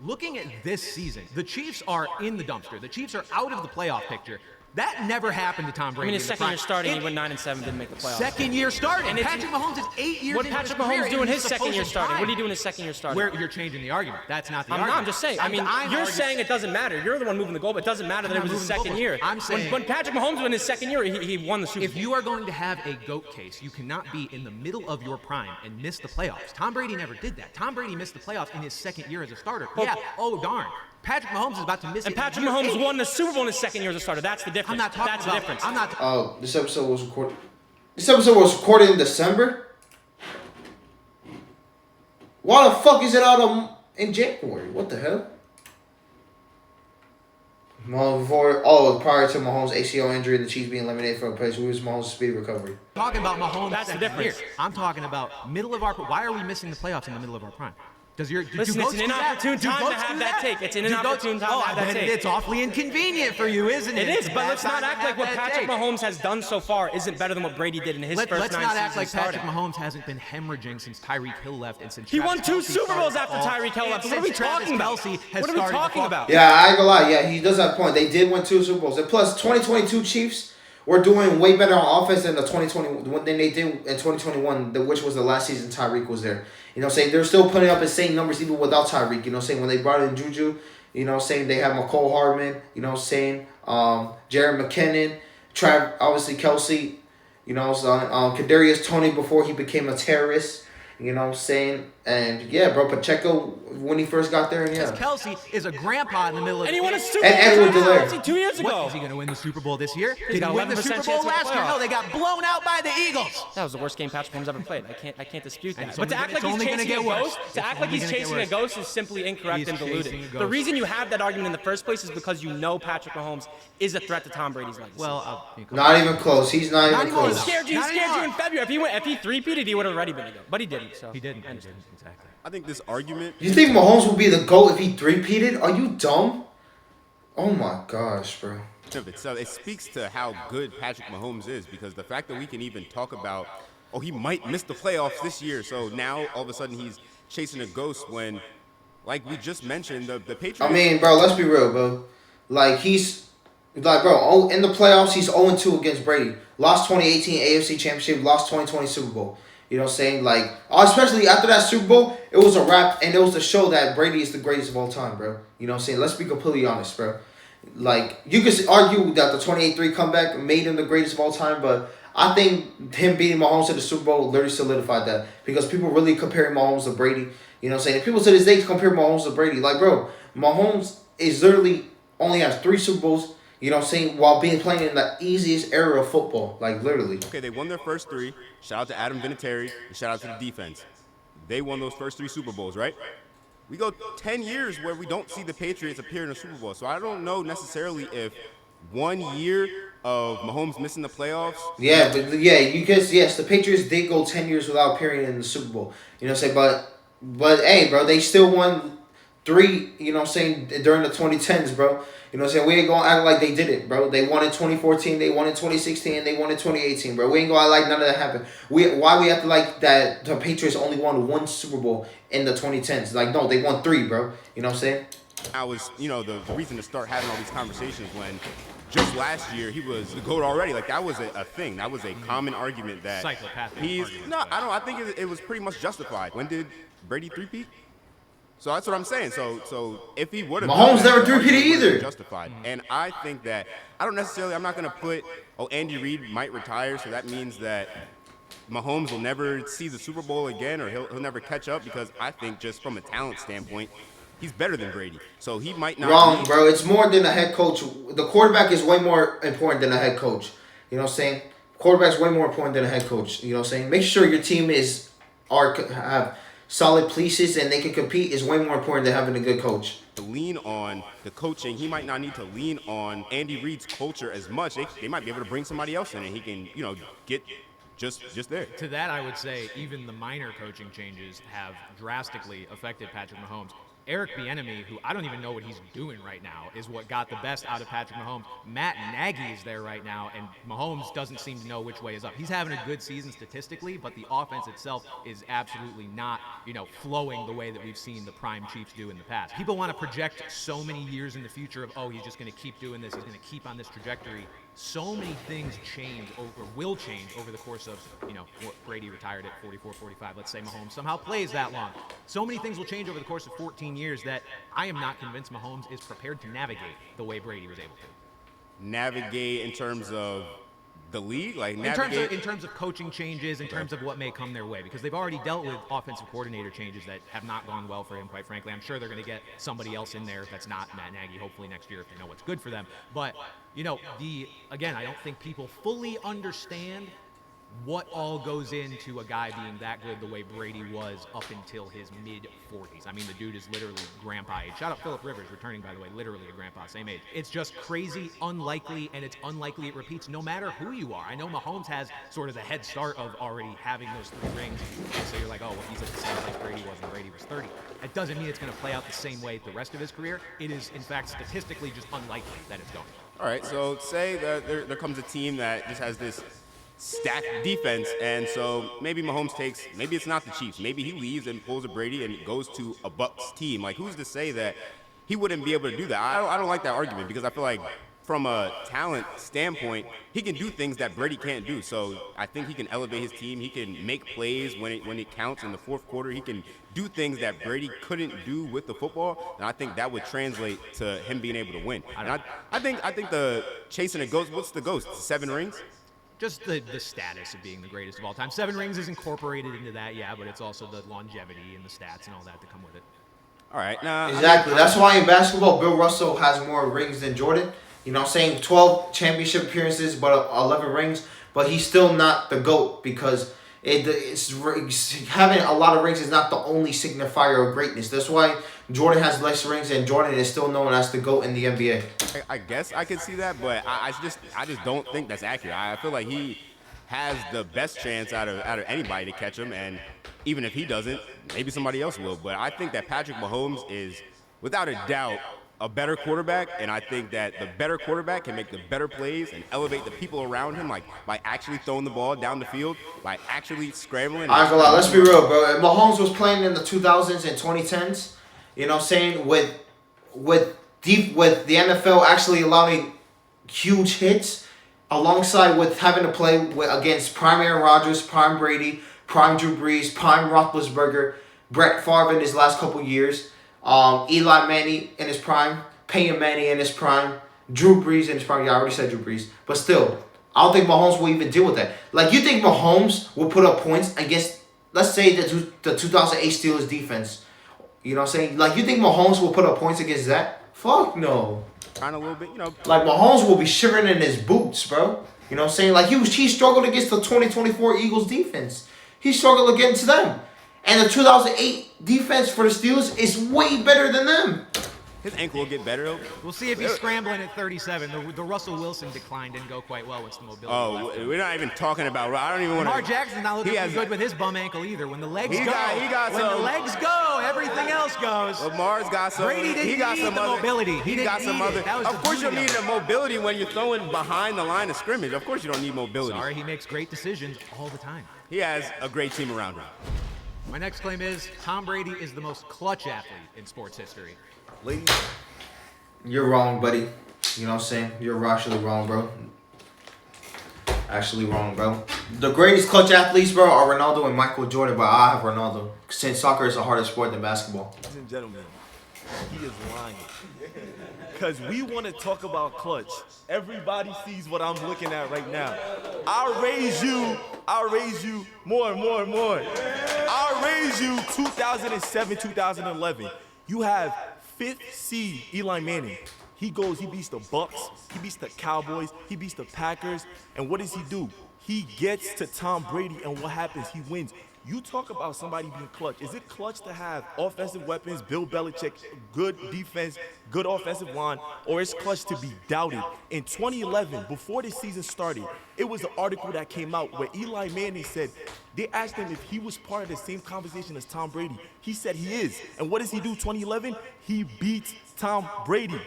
looking at this season, the Chiefs are in the dumpster. The Chiefs are out of the playoff picture. That never happened to Tom Brady. I mean, his second year starting, he went 9-7, didn't make the playoffs. Second year starting. And Patrick Mahomes is 8 years What into Patrick his career, Mahomes doing and his he's second year supposed to starting? thrive. What are you doing his second year starting? Where you're changing the argument. That's not the I'm argument. not. I'm just saying. I mean, you're saying it doesn't matter. You're the one moving the goal, but it doesn't matter that it was his second year. I'm saying when Patrick Mahomes won his second year, he won the Super Bowl. If you are going to have a GOAT case, you cannot be in the middle of your prime and miss the playoffs. Tom Brady never did that. Tom Brady missed the playoffs in his second year as a starter. Yeah. Oh darn. Patrick Mahomes is about to miss it. And Patrick Mahomes won the Super Bowl in his second year as a starter. That's the difference. I'm not talking That's about. the difference. I'm not. This episode was recorded. This episode was recorded in December. Why the fuck is it out in January? What the hell? Prior to Mahomes' ACL injury and the Chiefs being eliminated from a place, who was Mahomes' speedy recovery? Talking about Mahomes. That's the difference. I'm talking about middle of our. Why are we missing the playoffs in the middle of our prime? Listen, it's an inopportune time to have that take. It's an inopportune time to have that take. It's awfully inconvenient for you, isn't it? It is, but let's not act like what Patrick Mahomes has done so far isn't better than what Brady did in his first 9 seasons. Let's not act like starting. Patrick Mahomes hasn't been hemorrhaging since Tyreek Hill left and since He won Travis 2 Kelce Super Bowls started after Tyreek Hill left. What are we talking about? What are we talking about? Yeah, I ain't gonna lie. Yeah, he does have a point. They did win 2 Super Bowls. And plus, 2022 Chiefs were doing way better on offense than the 2020 than they did in 2021, which was the last season Tyreek was there. You know what I'm saying? They're still putting up the same numbers even without Tyreek. You know what I'm saying? When they brought in Juju, you know what I'm saying? They have McCole Hardman, you know what I'm saying? Jared McKinnon, obviously Kelsey, you know, Kadarius Toney before he became a terrorist. You know what I'm saying? And yeah, bro, Pacheco when he first got there, and yeah. Kelsey is a grandpa in the middle of. And he won a Super And Edward Bowl Delaire. 2 years ago. What, is he going to win the Super Bowl this year? He's Did he got win the 11% Super chance Bowl to make last year? playoffs. No, they got blown out by the Eagles. That was the worst game Patrick Mahomes ever played. I can't dispute that. it's But to only act gonna- like he's it's only chasing a gonna get ghost, worse. to act like he's chasing a ghost is simply incorrect He's and chasing diluted. a The ghost. reason you have that argument in the first place is because you know Patrick Mahomes is a threat to Tom Brady's legacy. Well, Not even close. He's not even anymore. close. He scared you Not in anymore. February. If he three-peated, he would have already been a goat. But he didn't. So he didn't. I understand. Exactly. I think this argument. You think Mahomes would be the GOAT if he three-peated? Are you dumb? Oh my gosh, bro. It speaks to how good Patrick Mahomes is, because the fact that we can even talk about, he might miss the playoffs this year, so now all of a sudden he's chasing a ghost when, like we just mentioned, the Patriots. I mean, bro, let's be real, bro. Bro, in the playoffs, he's 0-2 against Brady. Lost 2018 AFC Championship, lost 2020 Super Bowl. You know what I'm saying? Like, especially after that Super Bowl, it was a wrap, and it was to show that Brady is the greatest of all time, bro. You know what I'm saying? Let's be completely honest, bro. Like, you could argue that the 28-3 comeback made him the greatest of all time, but I think him beating Mahomes to the Super Bowl literally solidified that, because people really comparing Mahomes to Brady. You know what I'm saying? And people to this day compare Mahomes to Brady. Like, bro, Mahomes is literally only has 3 Super Bowls, you know what I'm saying, while playing in the easiest era of football. Like, literally. Okay, they won their first 3. Shout out to Adam Vinatieri, and shout out to the defense. They won those first 3 Super Bowls, right? We go 10 years where we don't see the Patriots appear in a Super Bowl. So I don't know necessarily if 1 year of Mahomes missing the playoffs. Yeah, yes, the Patriots did go 10 years without appearing in the Super Bowl. You know what I'm saying? But hey, bro, they still won 3, you know what I'm saying, during the 2010s, bro. You know what I'm saying? We ain't gonna act like they did it, bro. They won in 2014, they won in 2016, and they won in 2018, bro. We ain't gonna act like none of that happened. Why we have to like that the Patriots only won 1 Super Bowl in the 2010s? Like, no, they won 3, bro. You know what I'm saying? I was, the reason to start having all these conversations when just last year he was the GOAT already. Like, that was a thing. That was a common argument that Psychopathic he's argument. no. I don't. I think it was pretty much justified. When did Brady three-peat? So that's what I'm saying. So if he would have, Mahomes never three-peated either. Justified. And I think that I'm not gonna put Andy Reid might retire, so that means that Mahomes will never see the Super Bowl again, or he'll never catch up, because I think just from a talent standpoint, he's better than Brady. So he might not. Wrong, bro. It's more than a head coach. The quarterback is way more important than a head coach. You know what I'm saying? Quarterback's way more important than a head coach. You know what I'm saying? Make sure your team have solid pieces and they can compete is way more important than having a good coach. To lean on the coaching, he might not need to lean on Andy Reid's culture as much. They might be able to bring somebody else in, and he can, get just there. To that, I would say even the minor coaching changes have drastically affected Patrick Mahomes. Eric Bieniemy, who I don't even know what he's doing right now, is what got the best out of Patrick Mahomes. Matt Nagy is there right now, and Mahomes doesn't seem to know which way is up. He's having a good season statistically, but the offense itself is absolutely not, flowing the way that we've seen the prime Chiefs do in the past. People want to project so many years in the future of, he's just going to keep doing this, he's going to keep on this trajectory. So many things will change over the course of, Brady retired at 44, 45. Let's say Mahomes somehow plays that long. So many things will change over the course of 14 years that I am not convinced Mahomes is prepared to navigate the way Brady was able to. Navigate in terms of the league? In terms of coaching changes, in terms of what may come their way, because they've already dealt with offensive coordinator changes that have not gone well for him, quite frankly. I'm sure they're going to get somebody else in there that's not Matt Nagy, hopefully next year, if they know what's good for them. But, I don't think people fully understand what all goes into a guy being that good the way Brady was up until his mid-40s. I mean, the dude is literally grandpa age. Shout out Phillip Rivers, returning, by the way, literally a grandpa, same age. It's just crazy, unlikely, and it's unlikely it repeats no matter who you are. I know Mahomes has sort of the head start of already having those 3 rings, and so you're like, well, he's at the same place Brady was when Brady was 30. That doesn't mean it's going to play out the same way the rest of his career. It is, in fact, statistically just unlikely that it's going. All right, so say that there comes a team that just has this stacked defense, and so maybe Mahomes maybe it's not the Chiefs. Maybe he leaves and pulls a Brady and goes to a Bucks team. Like, who's to say that he wouldn't be able to do that? I don't like that argument, because I feel like from a talent standpoint, he can do things that Brady can't do. So I think he can elevate his team. He can make plays when it counts in the fourth quarter. He can do things that Brady couldn't do with the football, and I think that would translate to him being able to win. And I think the chasing a ghost. What's the ghost? 7 rings? Just the status of being the greatest of all time. 7 rings is incorporated into that, yeah, but it's also the longevity and the stats and all that come with it. All right. Exactly. That's why in basketball, Bill Russell has more rings than Jordan. You know what I'm saying? 12 championship appearances, but 11 rings. But he's still not the GOAT, because having a lot of rings is not the only signifier of greatness. That's why Jordan has less rings, and Jordan is still known as the GOAT in the NBA. I guess I could see that, but I just don't think that's accurate. I feel like he has the best chance out of anybody to catch him, and even if he doesn't, maybe somebody else will. But I think that Patrick Mahomes is, without a doubt, a better quarterback, and I think that the better quarterback can make the better plays and elevate the people around him, like by actually throwing the ball down the field, by actually scrambling. I ain't gonna lie, let's be real, bro. If Mahomes was playing in the 2000s and 2010s, you know what I'm saying, with the NFL actually allowing huge hits, alongside with having to play against prime Aaron Rodgers, prime Brady, prime Drew Brees, prime Roethlisberger, Brett Favre in his last couple years, Eli Manning in his prime, Peyton Manning in his prime, Drew Brees in his prime. Yeah, I already said Drew Brees. But still, I don't think Mahomes will even deal with that. Like, you think Mahomes will put up points against, let's say, the 2008 Steelers defense? You know what I'm saying? Like, you think Mahomes will put up points against that? Fuck no. Trying a little bit, Like, Mahomes will be shivering in his boots, bro. You know what I'm saying? Like, he struggled against the 2024 Eagles defense. He struggled against them. And the 2008 defense for the Steelers is way better than them. His ankle will get better. We'll see if he's scrambling at 37. The Russell Wilson decline didn't go quite well with the mobility. Oh, we're not even talking about. I don't even want to. Lamar Jackson's not looking too good with his bum ankle either. When the legs He go, got when some- the legs go, everything else goes. Lamar's got some. Brady didn't he got need some the other, mobility. He got didn't some need other. it. That was Of the course, you don't beauty need of the mobility when you're throwing behind the line of scrimmage. Of course, you don't need mobility. Sorry, he makes great decisions all the time. He has a great team around him. My next claim is Tom Brady is the most clutch athlete in sports history. Ladies, You're wrong, buddy. You know what I'm saying? You're actually wrong, bro. Actually wrong, bro. The greatest clutch athletes, bro, are Ronaldo and Michael Jordan, but I have Ronaldo. Since soccer is a harder sport than basketball. Ladies and gentlemen, he is lying. Because we want to talk about clutch. Everybody sees what I'm looking at right now. I'll raise you more and more and more. I'll raise you 2007, 2011. You have 5th seed Eli Manning. He goes, he beats the Bucks, he beats the Cowboys, he beats the Packers, and what does he do? He gets to Tom Brady, and what happens? He wins. You talk about somebody being clutch. Is it clutch to have offensive weapons, Bill Belichick, good defense, good offensive line, or is clutch to be doubted? In 2011, before the season started, it was an article that came out where Eli Manning said, they asked him if he was part of the same conversation as Tom Brady. He said he is. And what does he do 2011? He beats Tom Brady.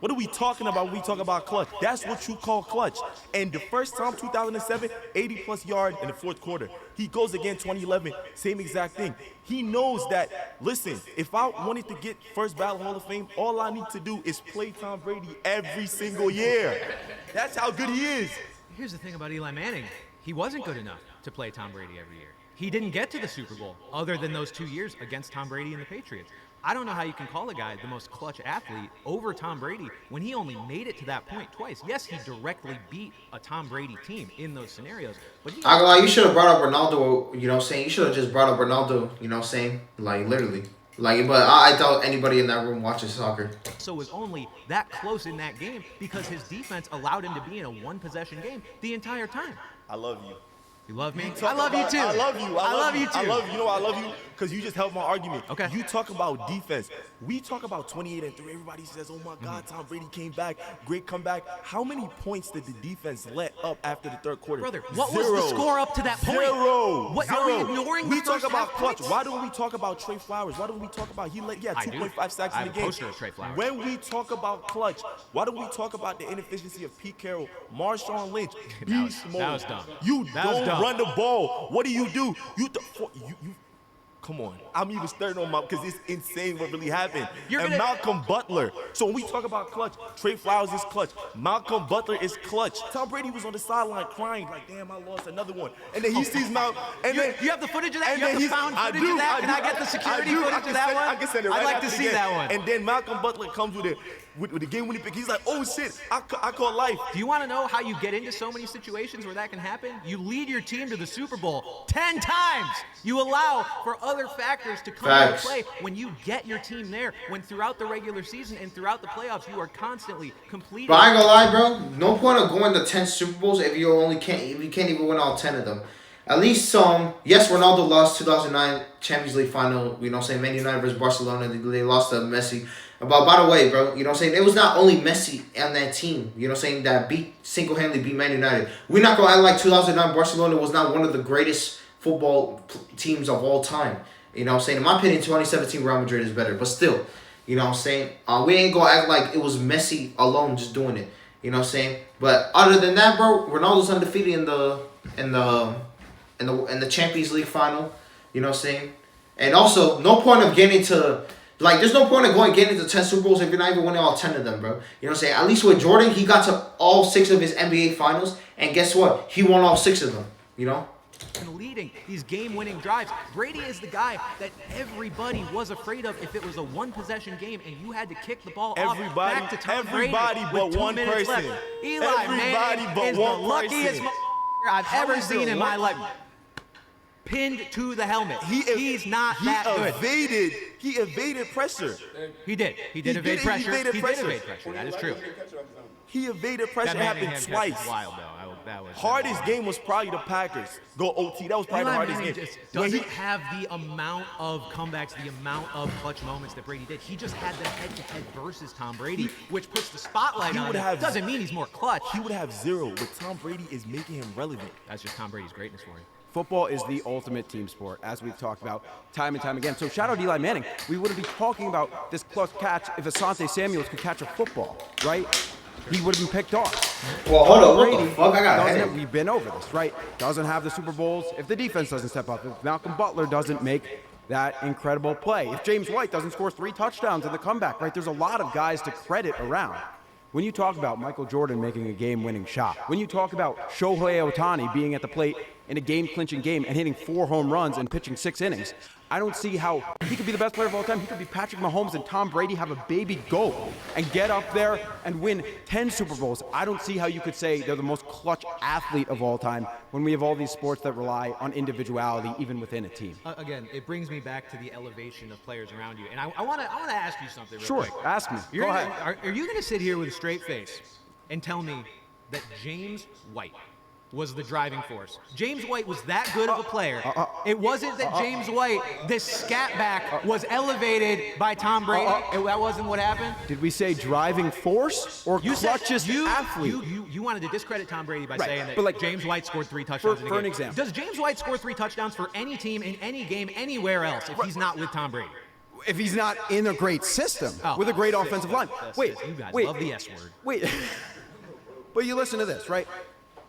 What are we talking about when we talk about clutch? That's what you call clutch. And the first time, 2007, 80-plus yards in the fourth quarter. He goes again 2011, same exact thing. He knows that, listen, if I wanted to get first ballot Hall of Fame, all I need to do is play Tom Brady every single year. That's how good he is. Here's the thing about Eli Manning. He wasn't good enough to play Tom Brady every year. He didn't get to the Super Bowl other than those 2 years against Tom Brady and the Patriots. I don't know how you can call a guy the most clutch athlete over Tom Brady when he only made it to that point twice. Yes, he directly beat a Tom Brady team in those scenarios, but he I lie, you should have brought up Ronaldo, you know what I'm saying? You should have just brought up Ronaldo, you know what I'm saying? Like, literally. Like, but I doubt anybody in that room watches soccer. also was only that close in that game because his defense allowed him to be in a one-possession game the entire time. I love you. You love me? Talk I love you about- too. I love you. I love you too. I love you. You know why I love you? Because you just helped my argument. Okay. You talk about defense. We talk about 28-3. Everybody says, oh my God, Tom Brady came back. Great comeback. How many points did the defense let up after the third quarter? Brother, what was Zero. the score up to that point? Zero. What, Zero. are we ignoring We the talk first about half clutch. points? Why don't we talk about Trey Flowers? Why don't we talk about he had I do. 2.5 sacks I in have the a game? poster of Trey Flowers. When we talk about clutch, why don't we talk about the inefficiency of Pete Carroll, Marshawn Lynch, beast mode? that was dumb. You That was don't dumb. run the ball. What do? You come on. I'm even starting on my because it's insane what really happened. You're and gonna- Malcolm Butler. So when we talk about clutch, Trey Flowers is clutch. Malcolm Butler is clutch. Tom Brady was on the sideline crying like, damn, I lost another one. And then he sees Malcolm. And then You have the footage of that? and You have then the he's- found I footage do, of that? I Can do, I get the security I do. footage I of can that send- one? I can send it right I'd like after to the see game. that one. And then Malcolm Butler comes with it. With the game-winning pick, he's like, "Oh shit, I caught life." Do you want to know how you get into so many situations where that can happen? You lead your team to the Super Bowl 10 times. You allow for other factors to come into Facts. play when you get your team there. When throughout the regular season and throughout the playoffs, you are constantly completing. But I ain't gonna lie, bro. No point of going to 10 Super Bowls if you can't even win all 10 of them. At least yes, Ronaldo lost 2009 Champions League final. You know what I'm saying? Man United versus Barcelona. They lost to Messi. But by the way, bro, you know what I'm saying? It was not only Messi on that team, you know what I'm saying, that single-handedly beat Man United. We're not going to act like 2009 Barcelona was not one of the greatest football teams of all time. You know what I'm saying? In my opinion, 2017 Real Madrid is better. But still, you know what I'm saying? We ain't going to act like it was Messi alone just doing it. You know what I'm saying? But other than that, bro, Ronaldo's undefeated in the Champions League final. You know what I'm saying? And also, no point of getting to... Like, there's no point of getting into 10 Super Bowls if you're not even winning all 10 of them, bro. You know what I'm saying? At least with Jordan, he got to all 6 of his NBA finals. And guess what? He won all 6 of them, you know? And leading these game-winning drives. Brady is the guy that everybody was afraid of if it was a one-possession game and you had to kick the ball off back to Tom Brady but with 2 one minutes person. left. Eli Everybody Manning but is one the luckiest person. I've ever seen in my life. pinned to the helmet. He's not that good. He evaded pressure. He did. He did evade pressure. He did evade pressure. That is true. He evaded pressure. That It happened Manningham catch twice. was wild, though. That was Hardest game was probably the Packers. Go OT. That was probably the Eli hardest Manning game. just When doesn't have the amount of comebacks, the amount of clutch moments that Brady did. He just had them head-to-head versus Tom Brady, which puts the spotlight on him. Doesn't mean he's more clutch. He would have 0, but Tom Brady is making him relevant. That's just Tom Brady's greatness for you. Football is the ultimate team sport, as we've talked about time and time again. So shout out Eli Manning. We wouldn't be talking about this clutch catch if Asante Samuels could catch a football, right? He would have been picked off. Well, hold up. What Brady the fuck? I got a doesn't- headache. We've been over this, right? Doesn't have the Super Bowls if the defense doesn't step up. If Malcolm Butler doesn't make that incredible play. If James White doesn't score 3 touchdowns in the comeback, right? There's a lot of guys to credit around. When you talk about Michael Jordan making a game-winning shot, when you talk about Shohei Ohtani being at the plate in a game-clinching game and hitting 4 home runs and pitching 6 innings, I don't see how he could be the best player of all time. He could be Patrick Mahomes and Tom Brady have a baby goal and get up there and win 10 Super Bowls. I don't see how you could say they're the most clutch athlete of all time when we have all these sports that rely on individuality even within a team. Again, it brings me back to the elevation of players around you. And I want to ask you something real Sure, quick. ask me. Go ahead. Are you going to sit here with a straight face and tell me that James White was the driving force? James White was that good of a player. It wasn't that James White, this scat back, was elevated by Tom Brady. That wasn't what happened. Did we say driving force or clutchest athlete? You wanted to discredit Tom Brady by Right, saying that but like, James White scored 3 touchdowns in a for game. an example. Does James White score 3 touchdowns for any team in any game anywhere else if he's not with Tom Brady? If he's not in a great system with a great offensive line. Wait, you guys wait, love the S word. Wait. But you listen to this, right?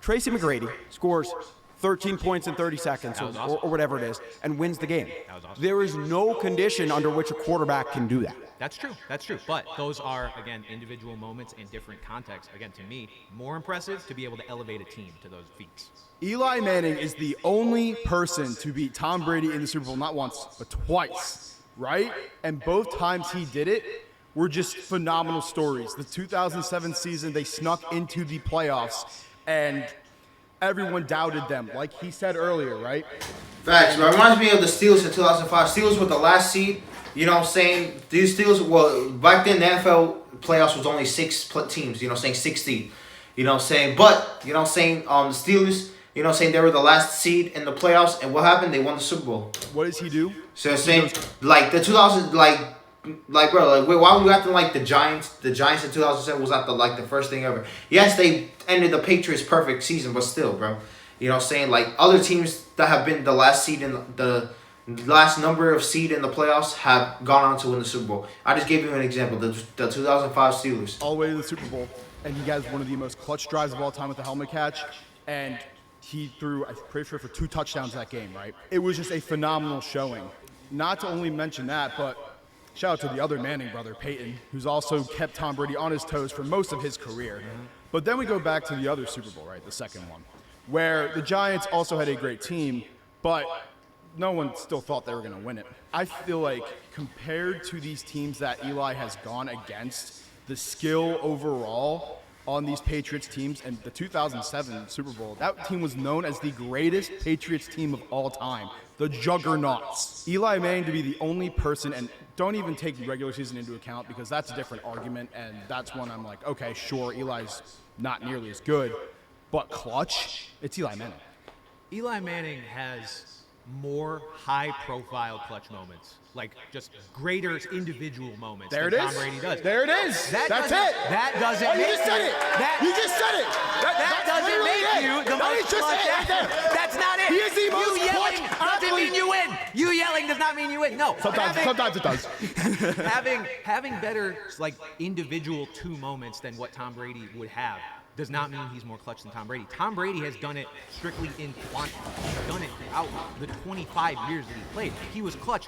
Tracy McGrady scores 13 points in 30 seconds That was awesome. or whatever it is and wins the game. That was awesome. There is no condition under which a quarterback can do that. That's true. That's true. But those are, again, individual moments in different contexts. Again, to me, more impressive to be able to elevate a team to those feats. Eli Manning is the only person to beat Tom Brady in the Super Bowl, not once, but twice, right? And both times he did it were just phenomenal stories. The 2007 season, they snuck into the playoffs, and everyone doubted them, like he said earlier, right? Facts, bro. It reminds me of the Steelers in 2005. Steelers were the last seed. You know what I'm saying? These Steelers, well, back then the NFL playoffs was only 6 teams. You know what I'm saying? 16. You know what I'm saying? But, you know what I'm saying? The Steelers, you know what I'm saying? They were the last seed in the playoffs. And what happened? They won the Super Bowl. What does he do? So I'm saying, like, the 2000, like, bro, like, why were you acting like the Giants? The Giants in 2007 was not the first thing ever. Yes, they ended the Patriots' perfect season, but still, bro. You know what I'm saying? Like, other teams that have been the last seed in the last number of seed in the playoffs have gone on to win the Super Bowl. I just gave you an example. The 2005 Steelers. All the way to the Super Bowl, and he has one of the most clutch drives of all time with the helmet catch, and he threw, I'm pretty sure, for 2 touchdowns that game, right? It was just a phenomenal showing. Not to only mention that, but shout out to the other Manning brother, Peyton, who's also kept Tom Brady on his toes for most of his career. But then we go back to the other Super Bowl, right, the second one, where the Giants also had a great team, but no one still thought they were going to win it. I feel like compared to these teams that Eli has gone against, the skill overall on these Patriots teams and the 2007 Super Bowl, that team was known as the greatest Patriots team of all time, the Juggernauts. Eli Manning to be the only person, and don't even take the regular season into account because that's a different argument, and that's one I'm like, okay, sure, Eli's not nearly as good, but clutch, it's Eli Manning. Eli Manning has more high-profile clutch moments, like just greater individual moments. There it than is. Tom Brady does. There it is. That's it. That doesn't. Oh, you make just said it. You just said it. That doesn't make you the most clutch athlete. That's not it. He is the most you yelling clutch doesn't athlete. mean you win. You yelling does not mean you win. No. Sometimes it does. having better like individual 2 moments than what Tom Brady would have does not mean he's more clutch than Tom Brady. Tom Brady has done it strictly in quantity. He's done it throughout the 25 years that he played. He was clutch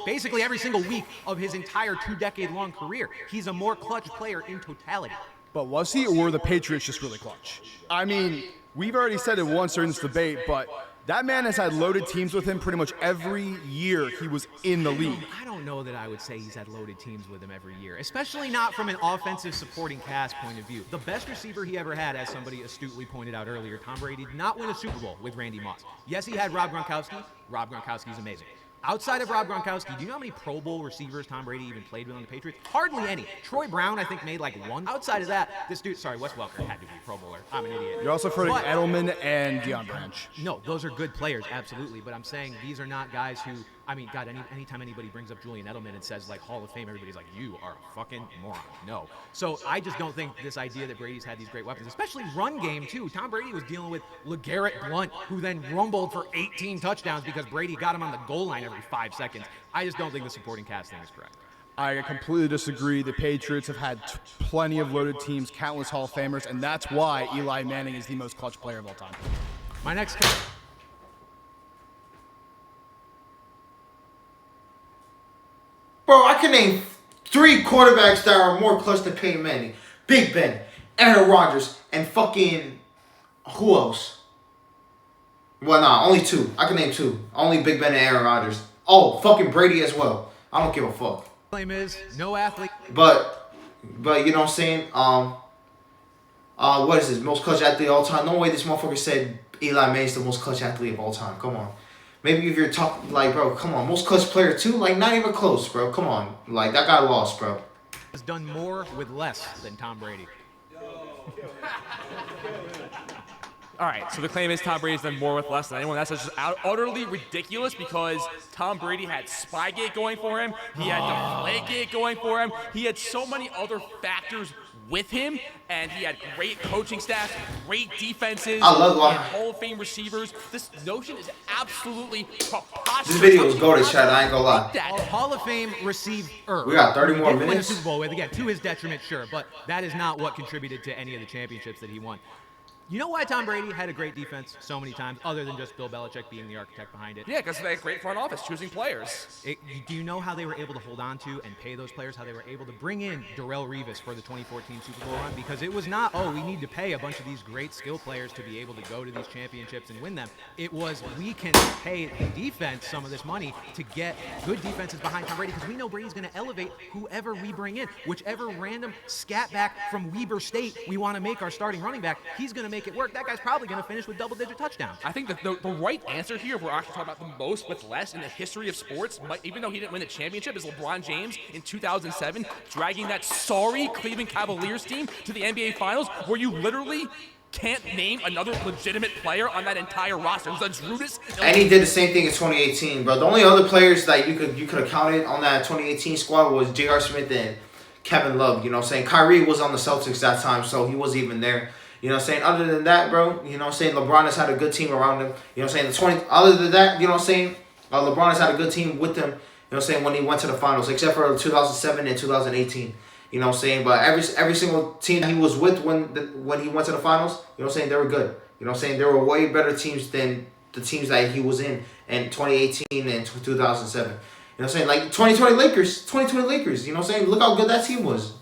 basically every single week of his entire 2-decade-long career. He's a more clutch player in totality. But was he, or were the Patriots just really clutch? I mean, we've already said it once during this debate, but That man has had loaded teams with him pretty much every year he was in the league. I don't know that I would say he's had loaded teams with him every year, especially not from an offensive supporting cast point of view. The best receiver he ever had, as somebody astutely pointed out earlier, Tom Brady did not win a Super Bowl with Randy Moss. Yes, he had Rob Gronkowski. Rob Gronkowski's amazing. Outside of Rob Gronkowski, do you know how many Pro Bowl receivers Tom Brady even played with on the Patriots? Hardly any. Troy Brown, I think, made like one. Outside of that, this dude, sorry, Wes Welker had to be a Pro Bowler. I'm an idiot. You're also forgetting Edelman and Deion Branch. No, those are good players, absolutely. But I'm saying these are not guys who, I mean, God, anytime anybody brings up Julian Edelman and says, like, Hall of Fame, everybody's like, you are a fucking moron. No. So I just don't think this idea that Brady's had these great weapons, especially run game, too. Tom Brady was dealing with LeGarrette Blount, who then rumbled for 18 touchdowns because Brady got him on the goal line every 5 seconds. I just don't think the supporting cast thing is correct. I completely disagree. The Patriots have had plenty of loaded teams, countless Hall of Famers, and that's why Eli Manning is the most clutch player of all time. My next Bro, I can name 3 quarterbacks that are more clutch than Peyton Manning. Big Ben, Aaron Rodgers, and fucking who else? Well, nah, only 2. I can name 2. Only Big Ben and Aaron Rodgers. Oh, fucking Brady as well. I don't give a fuck. claim is no athlete. But you know what I'm saying? What is this? Most clutch athlete of all time? No way this motherfucker said Eli Manning's the most clutch athlete of all time. Come on. Maybe if you're talking, like, bro, come on. Most clutch player, too? Like, not even close, bro. Come on. Like, that guy lost, bro. Has done more with less than Tom Brady. All right, so the claim is Tom Brady's done more with less than anyone. That's just utterly ridiculous because Tom Brady had Spygate going for him. He had Deflategate going for him. He had so many other factors with him, and he had great coaching staff, great defenses, I love he why. had Hall of Fame receivers. This notion is absolutely preposterous. This video was goated, Chad. I ain't gonna lie. Hall of Fame receiver. We got 30 more Didn't win a minutes. Super Bowl with, again, to his detriment, sure, but that is not what contributed to any of the championships that he won. You know why Tom Brady had a great defense so many times, other than just Bill Belichick being the architect behind it? Yeah, because they had great front office choosing players. Do you know how they were able to hold on to and pay those players, how they were able to bring in Darrelle Revis for the 2014 Super Bowl run? Because it was not, oh, we need to pay a bunch of these great skill players to be able to go to these championships and win them. It was, we can pay the defense some of this money to get good defenses behind Tom Brady because we know Brady's going to elevate whoever we bring in. Whichever random scat back from Weber State we want to make our starting running back, he's going to make it work. That guy's probably going to finish with double-digit touchdowns. I think that the right answer here, if we're actually talking about the most with less in the history of sports, even though he didn't win the championship, is LeBron James in 2007, dragging that sorry Cleveland Cavaliers team to the NBA Finals, where you literally can't name another legitimate player on that entire roster. It was Rudis. And he did the same thing in 2018, bro. The only other players that you could have counted on that 2018 squad was J.R. Smith and Kevin Love. You know what I'm saying? Kyrie was on the Celtics that time, so he wasn't even there. You know what I'm saying? Other than that, bro, you know what I'm saying? LeBron has had a good team around him. You know what I'm saying? Other than that, you know what I'm saying? LeBron has had a good team with him, you know what I'm saying, when he went to the finals, except for 2007 and 2018. You know what I'm saying? But every single team he was with when he went to the finals, you know what I'm saying, they were good. You know what I'm saying? They were way better teams than the teams that he was in 2018 and 2007. You know what I'm saying? Like 2020 Lakers, you know what I'm saying? Look how good that team was.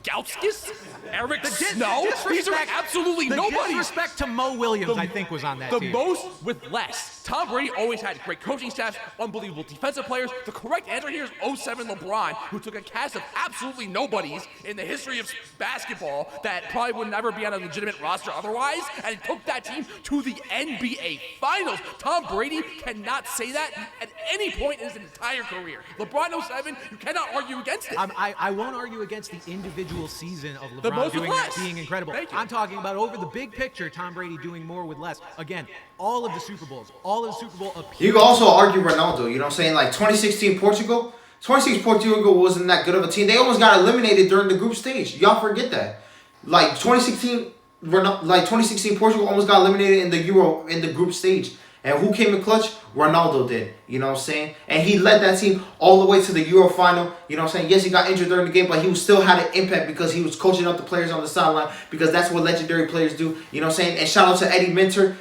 Gautskis? Eric Snow? These are absolutely the nobody. Disrespect to Mo Williams, I think, was on that team. The most with less. Tom Brady always had great coaching staffs, unbelievable defensive players. The correct answer here is 07 LeBron, who took a cast of absolutely nobodies in the history of basketball that probably would never be on a legitimate roster otherwise, and took that team to the NBA Finals. Tom Brady cannot say that at any point in his entire career. LeBron 07, you cannot argue against it. I won't argue against the individual season of The LeBron most doing with that, less. being incredible. Thank you. I'm talking about over the big picture, Tom Brady doing more with less. Again, all of the Super Bowls, all of the Super Bowl appearances. You can also argue Ronaldo, you know what I'm saying? Like 2016 Portugal. 2016 Portugal wasn't that good of a team. They almost got eliminated during the group stage. Y'all forget that. Like 2016 Portugal almost got eliminated in the group stage. And who came in clutch? Ronaldo did. You know what I'm saying? And he led that team all the way to the Euro final. You know what I'm saying? Yes, he got injured during the game, but he still had an impact because he was coaching up the players on the sideline, because that's what legendary players do. You know what I'm saying? And shout out to Eddie Minter,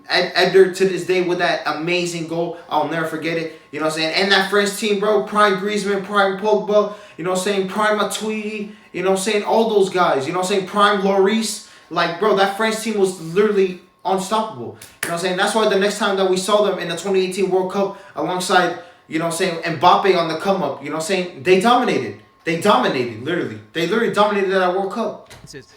Edgar to this day with that amazing goal. I'll never forget it. You know what I'm saying? And that French team, bro. Prime Griezmann, Prime Pogba. You know what I'm saying? Prime Matuidi. You know what I'm saying? All those guys. You know what I'm saying? Prime Lloris. Like, bro, that French team was literally unstoppable. You know what I'm saying? That's why the next time that we saw them in the 2018 World Cup alongside, you know what I'm saying, Mbappe on the come up, you know what I'm saying, they dominated. They dominated, literally. They literally dominated that World Cup.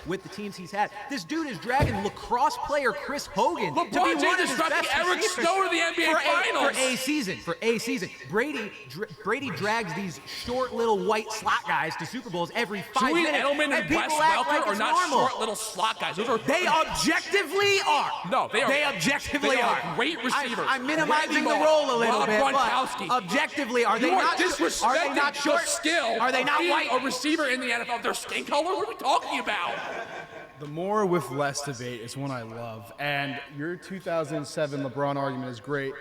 With the teams he's had. This dude is dragging lacrosse player Chris Hogan to be LeBron one James of is his drafting best Eric receivers Snow to the NBA Finals. For a season. Brady drags these short little white slot guys to Super Bowls every 5 Julian minutes. Edelman and people Wes act Welker like are it's not normal. short little slot guys. Those are They objectively are. No, they are. They objectively they are are. great receivers. I'm minimizing Randy the Moss, role a little Rob bit, Gronkowski. but objectively, are they You are not? disrespecting Are they not the short? skill Are they of not being white? a receiver in the NFL? Their skin color? What are we talking about? The more with less debate is one I love. And your 2007 LeBron argument is great,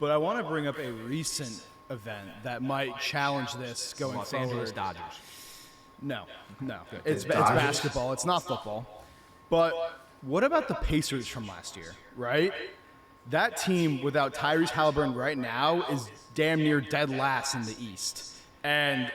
but I want to bring up a recent event that might challenge this going Los forward. Angeles Dodgers. No. It's basketball. It's not football. But what about the Pacers from last year, right? That team without Tyrese Halliburton right now is damn near dead last in the East. And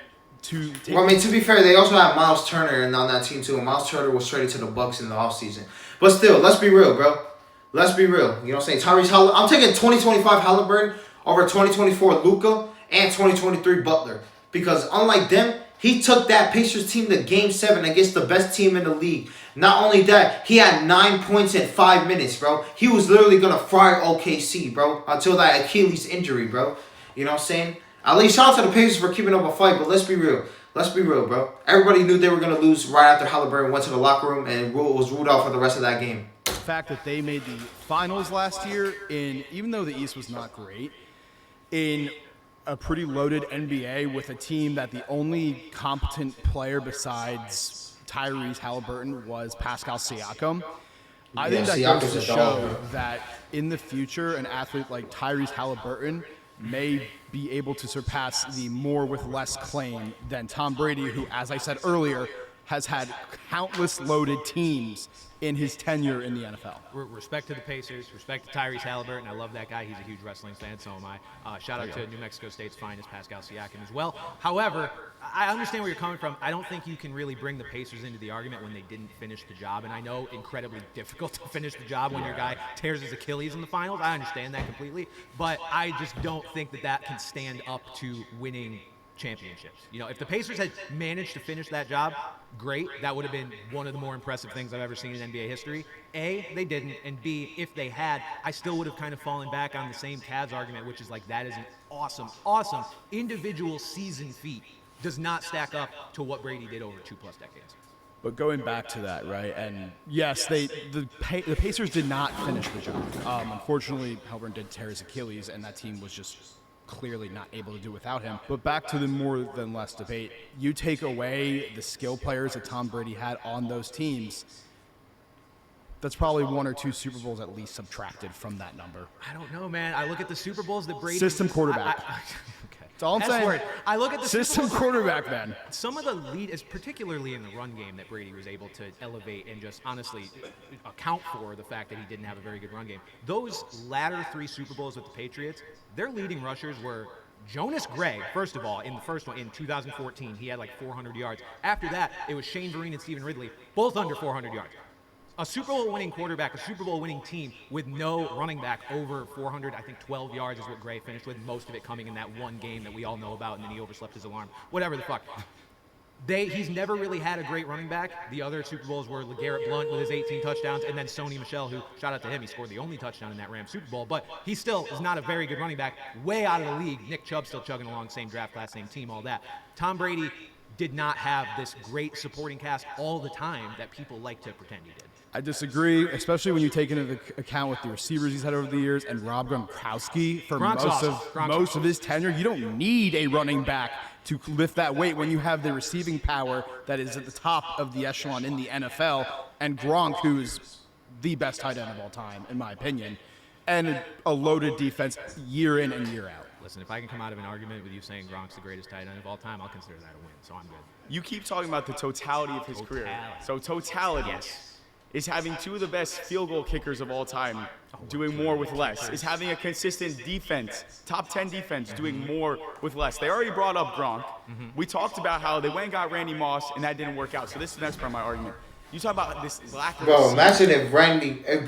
Well, I mean, to be fair, they also have Miles Turner on that team too. And Miles Turner was traded to the Bucks in the offseason. But still, let's be real, bro. Let's be real. You know what I'm saying? Tyrese Halliburton. I'm taking 2025 Halliburton over 2024 Luka and 2023 Butler. Because unlike them, he took that Pacers team to Game 7 against the best team in the league. Not only that, he had 9 points in 5 minutes, bro. He was literally going to fry OKC, bro, until that Achilles injury, bro. You know what I'm saying? At least shout out to the Pacers for keeping up a fight, but let's be real. Let's be real, bro. Everybody knew they were going to lose right after Halliburton went to the locker room and was ruled out for the rest of that game. The fact that they made the finals last year, even though the East was not great, in a pretty loaded NBA with a team that the only competent player besides Tyrese Halliburton was Pascal Siakam, I think that goes to show that in the future, an athlete like Tyrese Halliburton may be able to surpass the more with less claim than Tom Brady, who, as I said earlier, has had countless loaded teams in his tenure in the NFL. Respect to the Pacers, respect to Tyrese Halliburton. I love that guy. He's a huge wrestling fan, so am I. Shout out to New Mexico State's finest, Pascal Siakam, as well. However, I understand where you're coming from. I don't think you can really bring the Pacers into the argument when they didn't finish the job. And I know incredibly difficult to finish the job when your guy tears his Achilles in the finals. I understand that completely. But I just don't think that can stand up to winning championships. You know, if the Pacers had managed to finish that job, great. That would have been one of the more impressive things I've ever seen in NBA history. A, they didn't, and B, if they had, I still would have kind of fallen back on the same Cavs argument, which is like that is an awesome individual season feat. Does not stack up to what Brady did over 2+ decades. But going back to that, right? And yes, the Pacers did not finish the job. Unfortunately, Halliburton did tear his Achilles, and that team was just clearly not able to do without him. But back to the more than less debate, you take away the skill players that Tom Brady had on those teams, that's probably 1 or 2 Super Bowls at least subtracted from that number. I don't know, man. I look at the Super Bowls that Brady... System quarterback. Okay. That's all I'm saying. I look at the system quarterback, man. Some of the lead is particularly in the run game that Brady was able to elevate and just honestly account for the fact that he didn't have a very good run game. Those latter 3 Super Bowls with the Patriots, their leading rushers were Jonas Gray, first of all, in the first one in 2014. He had like 400 yards. After that, it was Shane Vereen and Stephen Ridley, both under 400 yards. A Super Bowl winning quarterback, a Super Bowl winning team with no running back over 400, I think 12 yards is what Gray finished with, most of it coming in that one game that we all know about, and then he overslept his alarm. Whatever the fuck. He's never really had a great running back. The other Super Bowls were LeGarrette Blount with his 18 touchdowns, and then Sony Michel, who, shout out to him, he scored the only touchdown in that Rams Super Bowl, but he still is not a very good running back, way out of the league. Nick Chubb still chugging along, same draft class, same team, all that. Tom Brady did not have this great supporting cast all the time that people like to pretend he did. I disagree, especially when you take into account with the receivers he's had over the years and Rob Gronkowski for most of his tenure. You don't need a running back to lift that weight when you have the receiving power that is at the top of the echelon in the NFL, and Gronk, who is the best tight end of all time, in my opinion, and a loaded defense year in and year out. Listen, if I can come out of an argument with you saying Gronk's the greatest tight end of all time, I'll consider that a win, so I'm good. You keep talking about the totality of his career. So totality. Yes. Is having 2 of the best field goal kickers of all time doing more with less. Is having a consistent defense, top 10 defense, doing more with less. They already brought up Gronk. We talked about how they went and got Randy Moss, and that didn't work out. So this is the next part of my argument. You talk about this lack of. Bro, imagine if if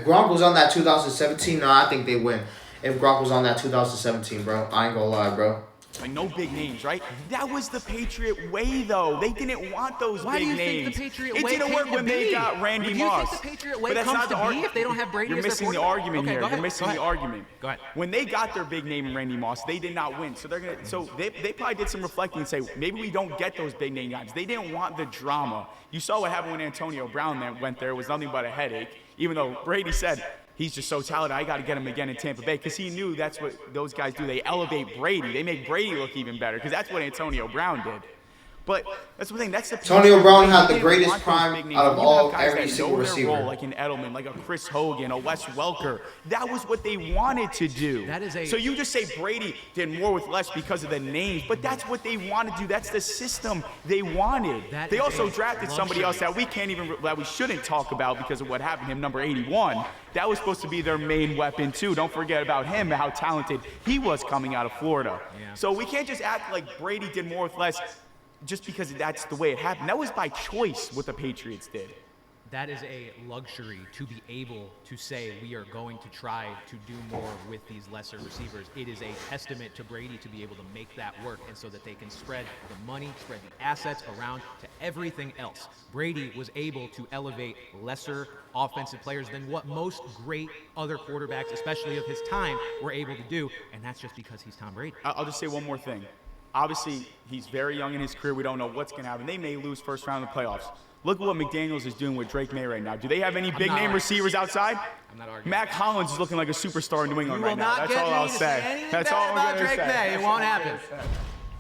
Gronk was on that 2017, no, I think they win. If Gronk was on that 2017, bro, I ain't gonna lie, bro. Like no big names, right? That was the Patriot way, though. They didn't want those Why big do you names. think the Patriot it way didn't came work to when be? they got Randy Do you Moss. think the Patriot way But that's comes not to the be if they don't have Brady You're as their missing the quarterback? argument Okay, here. go ahead. You're missing Go the ahead. argument. Go ahead. When they got their big name in Randy Moss, they did not win. So they probably did some reflecting and say maybe we don't get those big name guys. They didn't want the drama. You saw what happened when Antonio Brown went there. It was nothing but a headache. Even though Brady said he's just so talented, I got to get him again in Tampa Bay, because he knew that's what those guys do. They elevate Brady. They make Brady look even better, because that's what Antonio Brown did. But that's the thing. That's the Antonio Brown had the They didn't greatest want those prime big names. out of You all have guys every that single know their receiver. role, like an Edelman, like a Chris Hogan, a Wes Welker. That was what they wanted to do. That is a- So you just say Brady did more with less because of the names, but that's what they wanted to do. That's the system they wanted. That They is also a drafted somebody else luxury. that we shouldn't talk about because of what happened to him, number 81. That was supposed to be their main weapon too. Don't forget about him, how talented he was coming out of Florida. Yeah. So we can't just act like Brady did more with less just because that's the way it happened. That was by choice what the Patriots did. That is a luxury to be able to say we are going to try to do more with these lesser receivers. It is a testament to Brady to be able to make that work, and so that they can spread the money, spread the assets around to everything else. Brady was able to elevate lesser offensive players than what most great other quarterbacks, especially of his time, were able to do, and that's just because he's Tom Brady. I'll just say one more thing. Obviously, he's very young in his career. We don't know what's going to happen. They may lose first round of the playoffs. Look at what McDaniels is doing with Drake May right now. Do they have any big name receivers outside? I'm not arguing. Mac Hollins is looking like a superstar in New England You will right now. not That's get all me I'll to say. anything That's bad all I'm about going to Drake say. May. It won't happen.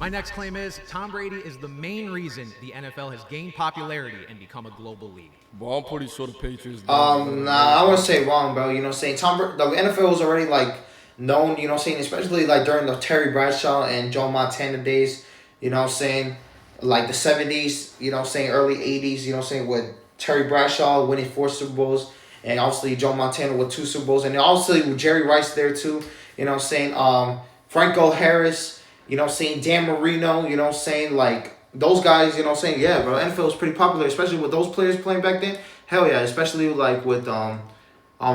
My next claim is Tom Brady is the main reason the NFL has gained popularity and become a global league. Well, I'm pretty sure the Patriots. Nah, I wouldn't say wrong, bro. You know what I'm saying? The NFL was already like known, you know what I'm saying, especially like during the Terry Bradshaw and Joe Montana days, you know what I'm saying, like the 70s, you know what I'm saying, early 80s, you know what I'm saying, with Terry Bradshaw winning 4 Super Bowls, and obviously Joe Montana with 2 Super Bowls, and obviously with Jerry Rice there too, you know what I'm saying, Franco Harris, you know what I'm saying, Dan Marino, you know what I'm saying, like those guys, you know what I'm saying, yeah, bro, NFL was pretty popular, especially with those players playing back then. Hell yeah, especially like with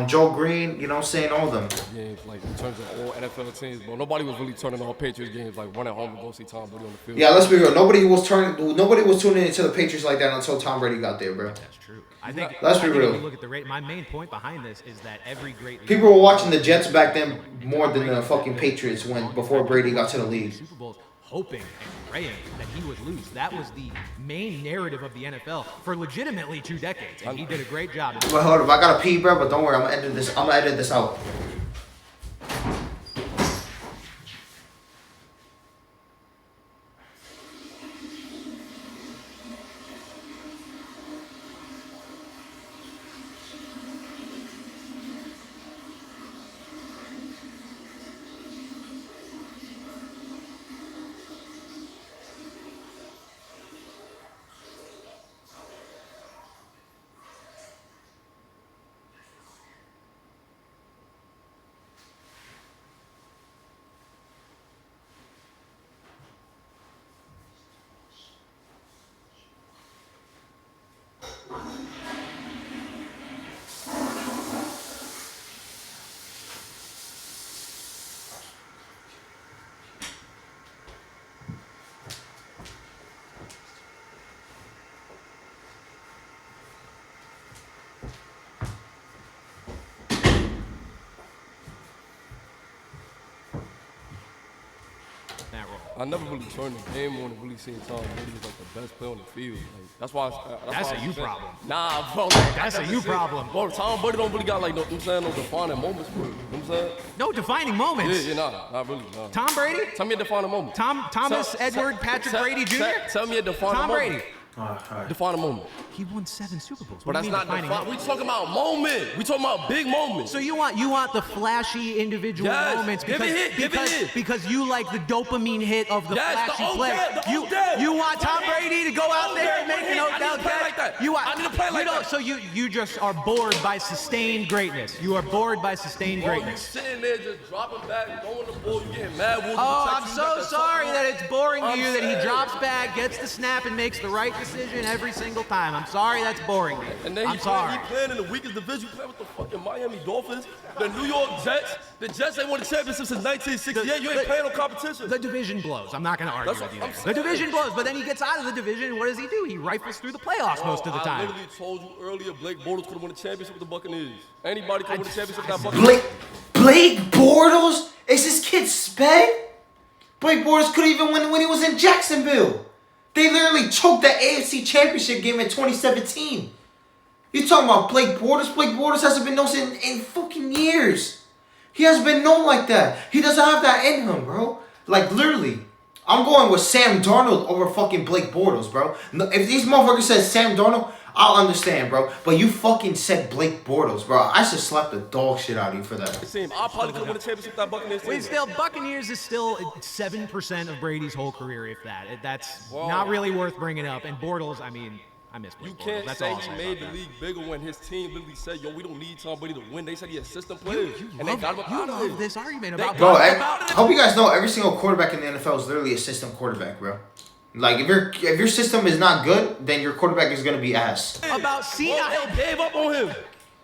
Joe Green, you know what I'm saying, all of them. Games, like in terms of all NFL teams, but nobody was really turning on Patriots games, like running home to go see Tom Brady on the field. Yeah, let's be real. Nobody was tuning into the Patriots like that until Tom Brady got there, bro. That's true. I think. Let's be real. If you look at the rate, my main point behind this is that every great People were watching the Jets back then more than the fucking Patriots before Brady got to the league. Super Bowls, hoping and praying that he would lose. That was the main narrative of the NFL for legitimately 2 decades, and he did a great job. Well, hold up, I gotta pee, bro, but don't worry, I'm gonna edit this out. That role. I never really turned the game on and really seen Tom Brady as like the best player on the field. Like that's why. That's why a I you said- problem. Nah, bro. Like, That's a you problem. Bro, Tom Brady don't really got like no defining moments for him. You know what I'm saying? No defining Yeah, moments. yeah, nah, not really. Nah. Tom Brady? Tell me a defining moment. Thomas Edward Patrick Brady Jr.? Tell me a defining Tom moment. Brady. Define a moment. He won 7 Super Bowls. But What do that's you not mean defining defining. We talking about moment. We talking about big moments. So you want the flashy individual Yes. moments Give because it hit, give it hit. because you like the dopamine hit of the Yes, the flashy old play. dad, the you old dad. you want Tom Brady to go out Old there dad, and make one an hit. I need out to play like that. You want, I need to play like you know, that. So you just are bored by sustained greatness. You are bored by sustained Bro, you greatness. sitting there just dropping back, throwing the ball, you getting mad. Oh, I'm so sorry that it's boring to you that he drops back, gets the snap, and makes the right decision every single time. I'm sorry that's boring. And then I'm sorry. He playing in the weakest division. You play with the fucking Miami Dolphins, the New York Jets. The Jets ain't won a championship since 1968. You ain't playing no competition. The division blows. I'm not going to argue with you there. The division blows, but then he gets out of the division, and what does he do? He rifles through the playoffs most of the I time. literally told you earlier, Blake Bortles could have won a championship with the Buccaneers. Anybody could win a championship with that Buccaneers. Blake Bortles? Is this kid sped? Blake Bortles couldn't even win when he was in Jacksonville. They literally choked the AFC Championship game in 2017. You talking about Blake Bortles? Blake Bortles hasn't been known in fucking years. He hasn't been known like that. He doesn't have that in him, bro. Like, literally. I'm going with Sam Darnold over fucking Blake Bortles, bro. If these motherfuckers said Sam Darnold, I'll understand, bro. But you fucking said Blake Bortles, bro. I should slap the dog shit out of you for that. I probably could win a championship with that Buccaneers team. Wait, still, Buccaneers is still 7% of Brady's whole career, if that. That's not really worth bringing up. And Bortles, I mean, I miss Blake You Bortles. can't That's say all he made the league bigger when his team literally said, yo, we don't need Tom Brady to win. They said he had system players. And they got him out of it. This argument about Bro, I hope you guys know every single quarterback in the NFL is literally a system quarterback, bro. Like, if your system is not good, then your quarterback is going to be ass. about senile. They gave up on him.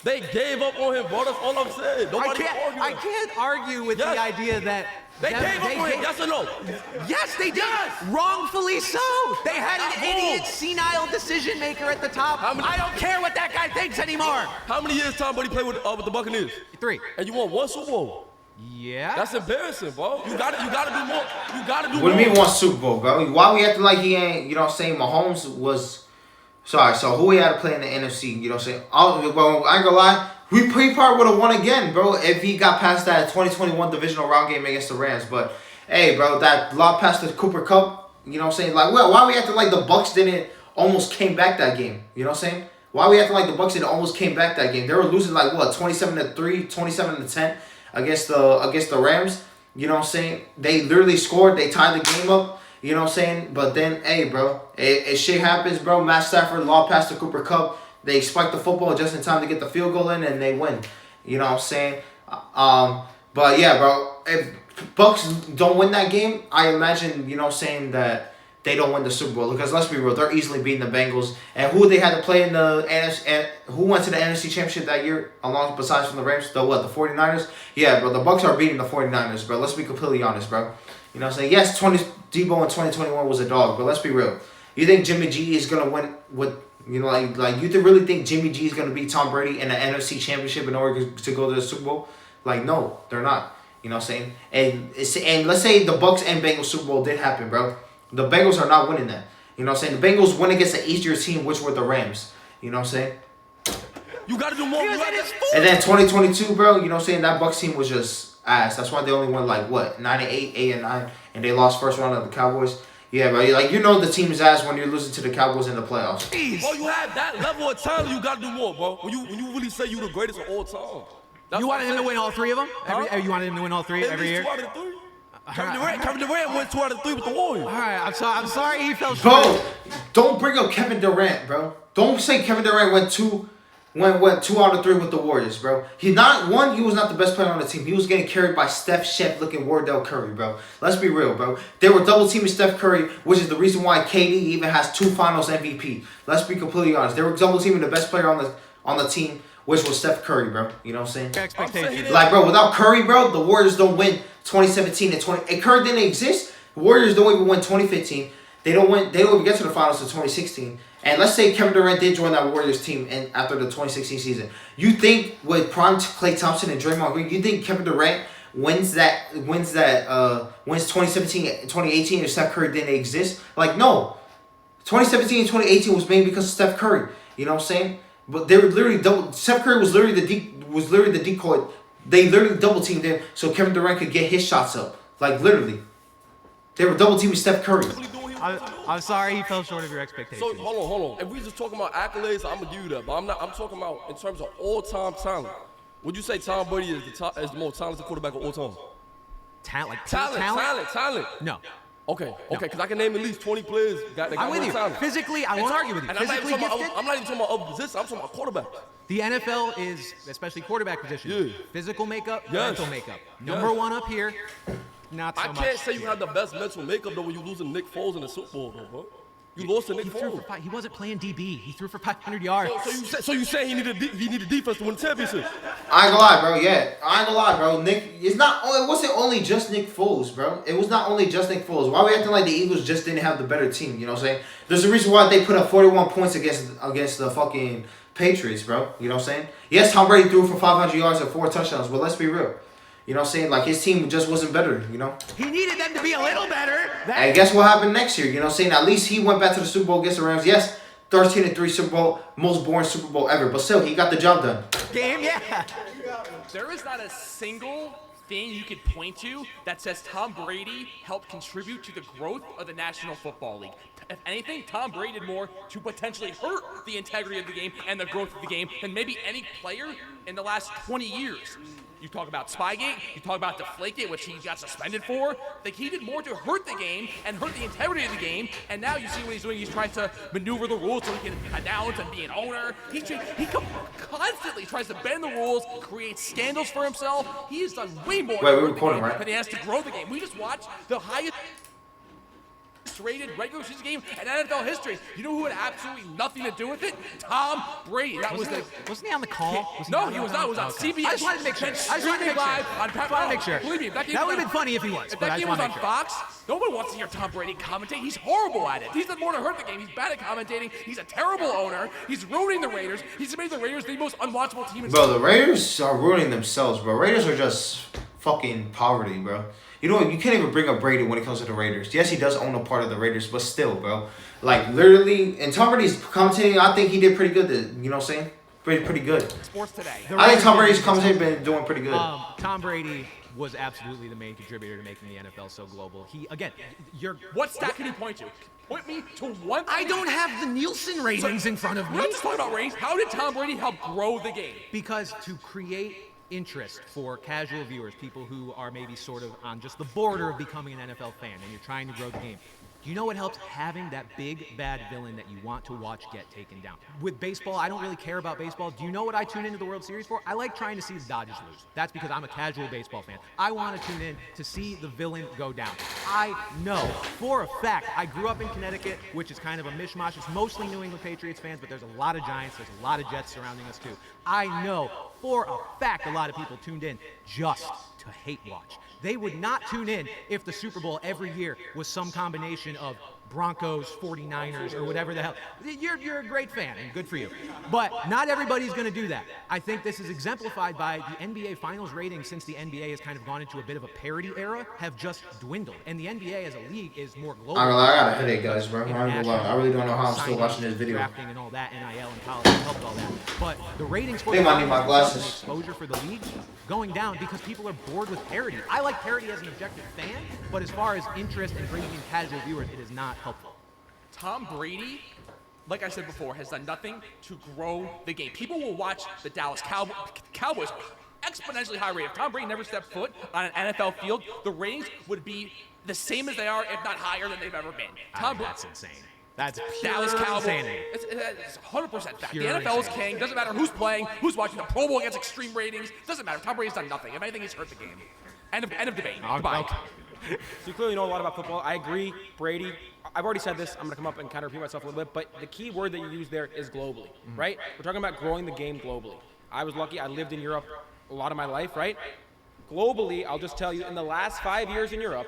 They gave up on him, bro. That's all I'm saying. Nobody arguing. I can't argue with the idea that They gave up on him, yes or no? Yes, they did. Wrongfully so. They had an idiot, senile decision maker at the top. I don't care what that guy thinks anymore. How many years Tom Brady played with the Buccaneers? 3. And you won 1 Super Bowl. Yeah. That's embarrassing, bro. You gotta do more. You gotta do more. What do you mean 1 Super Bowl, bro? Why we acting like he ain't, you know what I'm saying? Mahomes was... Sorry, so who we had to play in the NFC, you know what I'm saying? Well, I ain't gonna lie. He probably would have won again, bro, if he got past that 2021 divisional round game against the Rams. But, hey, bro, that lob pass to Cooper Kupp, you know what I'm saying? Like, well, why we acting like the Bucks didn't almost came back that game? You know what I'm saying? Why we acting like the Bucks didn't almost came back that game? They were losing like, what, 27-3, 27-10 against the Rams. You know what I'm saying? They literally scored. They tied the game up. You know what I'm saying? But then, hey, bro, it shit happens, bro. Matt Stafford, lob pass to Cooper Kupp. They spike the football just in time to get the field goal in, and they win. You know what I'm saying? But, yeah, bro, if Bucks don't win that game, I imagine, you know what I'm saying, that they don't win the Super Bowl. Because let's be real, they're easily beating the Bengals. And who they had to play in the NFC, and who went to the NFC Championship that year, along besides from the Rams? The 49ers? Yeah, bro, the Bucks are beating the 49ers, bro. Let's be completely honest, bro. You know what I'm saying? Yes, Debo in 2021 was a dog, but let's be real. You think Jimmy G is going to win with, you know, like you really think Jimmy G is going to beat Tom Brady in the NFC Championship in order to go to the Super Bowl? Like, no, they're not. You know what I'm saying? And let's say the Bucks and Bengals Super Bowl did happen, bro. The Bengals are not winning that. You know what I'm saying? The Bengals win against the easier team, which were the Rams. You know what I'm saying? You got to do more. And then 2022, bro, you know what I'm saying? That Bucks team was just ass. That's why they only won like, what, 9-8, 8-9, and they lost first round of the Cowboys. Yeah, bro, like, you know the team is ass when you're losing to the Cowboys in the playoffs. Bro, you have that level of talent, you got to do more, bro. When you really say you the greatest of all time. You wanted him to win all 3 of them? You wanted him to win all 3 every year? 2 out of 3. Kevin Durant went 2 out of 3 with the Warriors. All right, I'm sorry he fell short. Bro, don't bring up Kevin Durant, bro. Don't say Kevin Durant went 2 out of 3 with the Warriors, bro. He was not the best player on the team. He was getting carried by Steph Shep looking Wardell Curry, bro. Let's be real, bro. They were double teaming Steph Curry, which is the reason why KD even has 2 finals MVP. Let's be completely honest. They were double teaming the best player on the team, which was Steph Curry, bro. You know what I'm saying? Expectations. Like, bro, without Curry, bro, the Warriors don't win 2017 and 20. And Curry didn't exist. The Warriors don't even win 2015. They don't even get to the finals in 2016. And let's say Kevin Durant did join that Warriors team after the 2016 season. You think with prime Klay Thompson and Draymond Green, you think Kevin Durant wins 2017 and 2018 if Steph Curry didn't exist? Like, no. 2017 and 2018 was made because of Steph Curry. You know what I'm saying? But they were literally Steph Curry was literally the decoy. They literally double teamed him so Kevin Durant could get his shots up. Like, literally. They were double teaming Steph Curry. I'm sorry he fell short of your expectations. So hold on. If we just talking about accolades, I'm gonna give you that. But I'm talking about in terms of all-time talent. Would you say Tom Brady is the most talented quarterback of all time? Talent? No. Okay, because I can name at least 20 players that got I'm with you. talent. Physically, I won't argue with you. And Physically gifted. I'm not even talking about other positions. I'm talking about quarterbacks. The NFL is, especially quarterback position, Yeah. physical makeup, Yes. mental makeup. Number 1 up here, not so much. I can't say you have the best mental makeup though when you losing Nick Foles in the Super Bowl though, bro. You lost to Nick He threw Foles. for he wasn't playing DB. He threw for 500 yards. So you say he needed defense to win the championship? I ain't gonna lie, bro. Yeah, I ain't gonna lie, bro. It wasn't only just Nick Foles, bro. It was not only just Nick Foles. Why we acting like the Eagles just didn't have the better team? You know what I'm saying? There's a reason why they put up 41 points against the fucking Patriots, bro. You know what I'm saying? Yes, Tom Brady threw for 500 yards and 4 touchdowns, but let's be real. You know what I'm saying? Like, his team just wasn't better, you know? He needed them to be a little better. And guess what happened next year? You know what I'm saying? At least he went back to the Super Bowl against the Rams. Yes, 13-3 Super Bowl, most boring Super Bowl ever. But still, he got the job done. Game, yeah. There is not a single thing you could point to that says Tom Brady helped contribute to the growth of the National Football League. If anything, Tom Brady did more to potentially hurt the integrity of the game and the growth of the game than maybe any player in the last 20 years. You talk about Spygate, you talk about Deflategate, which he got suspended for. Like, he did more to hurt the game and hurt the integrity of the game, and now you see what he's doing. He's trying to maneuver the rules so he can announce and be an owner. He constantly tries to bend the rules, create scandals for himself. He has done way more Wait, we're recording, right? than he has to grow the game. We just watched the highest rated regular season game in NFL history. You know who had absolutely nothing to do with it? Tom Brady. Wasn't he on the call? No, he was not. It was on Okay. CBS. I just wanted to make sure. Live on I just wanted to make sure. Believe me, That would have been funny if he was. If but that I just game was wanted on to make sure. Fox, nobody wants to hear Tom Brady commentate. He's horrible at it. He's done more to hurt the game. He's bad at commentating. He's a terrible owner. He's ruining the Raiders. He's made the Raiders the most unwatchable team in Bro, the Raiders are ruining themselves, bro. Raiders are just fucking poverty, bro. You know what? You can't even bring up Brady when it comes to the Raiders. Yes, he does own a part of the Raiders, but still, bro. Like, literally, and Tom Brady's commentating, I think he did pretty good. You know what I'm saying? Pretty good. Sports Today. I think Tom Brady's commentating been doing pretty good. Tom Brady was absolutely the main contributor to making the NFL so global. What stat can you point to? Point me to one. I don't have the Nielsen ratings in front of me. We're not just talking about ratings. How did Tom Brady help grow the game? Because to create interest for casual viewers, people who are maybe sort of on just the border of becoming an NFL fan, and you're trying to grow the game. Do you know what helps? Having that big, bad villain that you want to watch get taken down. With baseball, I don't really care about baseball. Do you know what I tune into the World Series for? I like trying to see the Dodgers lose. That's because I'm a casual baseball fan. I want to tune in to see the villain go down. I know for a fact, I grew up in Connecticut, which is kind of a mishmash. It's mostly New England Patriots fans, but there's a lot of Giants, there's a lot of Jets surrounding us too. I know for a fact a lot of people tuned in just to hate watch. They would not tune in if the Super Bowl every year was some combination of Broncos, 49ers, or whatever the hell. You're a great fan, and good for you. But not everybody's going to do that. I think this is exemplified by the NBA Finals ratings since the NBA has kind of gone into a bit of a parody era, have just dwindled. And the NBA as a league is more global. I got a headache, guys, bro. I really don't know how I'm still watching this video. Drafting and all that, NIL and college helped all that. But the ratings for They might need my glasses. exposure for the league going down because people are bored with parody. I like parody as an objective fan, but as far as interest and bringing in casual viewers, it is not helpful. Tom Brady, like I said before, has done nothing to grow the game. People will watch the Dallas Cowboys exponentially high rate. If Tom Brady never stepped foot on an NFL field, the ratings would be the same as they are, if not higher than they've ever been. That's insane. That's pure Dallas Cowboys. insanity. It's 100% fact. Pure The NFL is insanity. king. Doesn't matter who's playing, who's watching the Pro Bowl against extreme ratings. Doesn't matter. Tom Brady's done nothing. If anything, he's hurt the game. End of debate. Goodbye. So you clearly know a lot about football. I agree, Brady. I've already said this. I'm going to come up and kind of repeat myself a little bit, but the key word that you use there is globally, right? We're talking about growing the game globally. I was lucky. I lived in Europe a lot of my life, right? Globally, I'll just tell you, in the last 5 years in Europe,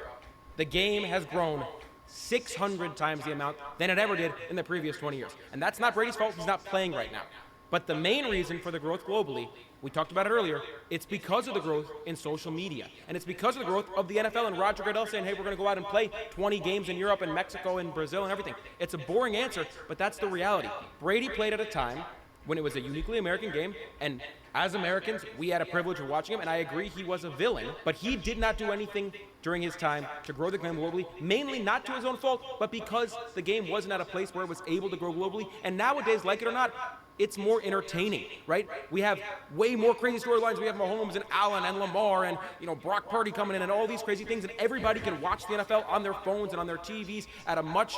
the game has grown 600 times the amount than it ever did in the previous 20 years. And that's not Brady's fault. He's not playing right now. But the main reason for the growth globally, we talked about it earlier, it's because of the growth in social media. And it's because of the growth of the NFL and Roger Goodell saying, hey, we're going to go out and play 20 games in Europe and Mexico and Brazil and everything. It's a boring answer, but that's the reality. Brady played at a time when it was a uniquely American game, and as Americans, we had a privilege of watching him, and I agree he was a villain, but he did not do anything during his time to grow the game globally, mainly not to his own fault, but because the game wasn't at a place where it was able to grow globally. And nowadays, like it or not, it's more entertaining, right? We have way more crazy storylines. We have Mahomes and Allen and Lamar and, Brock Purdy coming in and all these crazy things, and everybody can watch the NFL on their phones and on their TVs at a much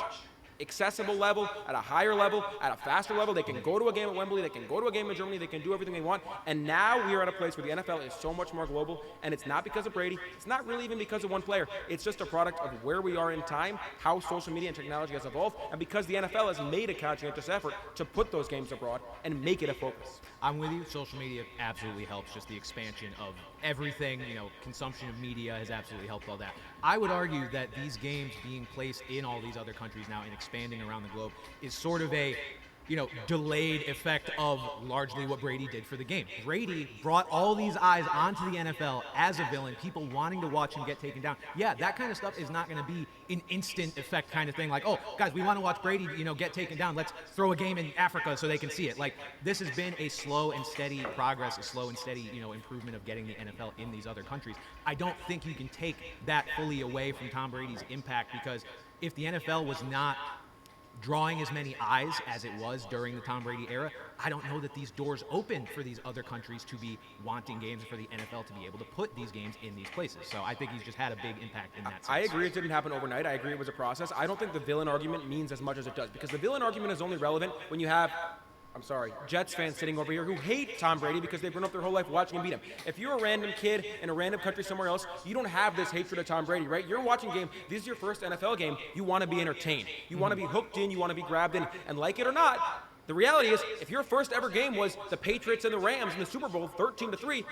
accessible level, at a higher level, at a faster level. They can go to a game at Wembley, they can go to a game in Germany, they can do everything they want. And now we are at a place where the NFL is so much more global, and it's not because of Brady. It's not really even because of one player. It's just a product of where we are in time, how social media and technology has evolved, and because the NFL has made a conscientious effort to put those games abroad and make it a focus. I'm with you. Social media absolutely helps. Just the expansion of everything, consumption of media has absolutely helped all that. I would argue that these games being placed in all these other countries now and expanding around the globe is sort of a delayed effect of largely what Brady did for the game. Brady brought all these eyes onto the NFL as a villain, people wanting to watch him get taken down. Yeah, that kind of stuff is not going to be an instant effect kind of thing. Like, oh, guys, we want to watch Brady, get taken down. Let's throw a game in Africa so they can see it. Like, this has been a slow and steady progress, a slow and steady, improvement of getting the NFL in these other countries. I don't think you can take that fully away from Tom Brady's impact, because if the NFL was not drawing as many eyes as it was during the Tom Brady era, I don't know that these doors open for these other countries to be wanting games, and for the NFL to be able to put these games in these places. So I think he's just had a big impact in that sense. I agree it didn't happen overnight. I agree it was a process. I don't think the villain argument means as much as it does, because the villain argument is only relevant when you have Jets fans sitting over here who hate Tom Brady because they've grown up their whole life watching him beat him. If you're a random kid in a random country somewhere else, you don't have this hatred of Tom Brady, right? You're watching a game. This is your first NFL game. You want to be entertained. You want to be hooked in. You want to be grabbed in. And like it or not, the reality is, if your first ever game was the Patriots and the Rams in the Super Bowl, 13-3,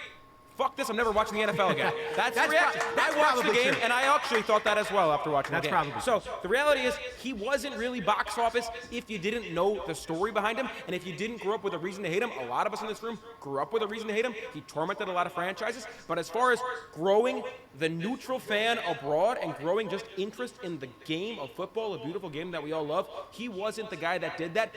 fuck this, I'm never watching the NFL again. That's the reaction. I watched the game, and I actually thought that as well after watching the game. That's probably so the reality is, he wasn't really box office if you didn't know the story behind him, and if you didn't grow up with a reason to hate him. A lot of us in this room grew up with a reason to hate him. He tormented a lot of franchises, but as far as growing the neutral fan abroad and growing just interest in the game of football, a beautiful game that we all love, he wasn't the guy that did that.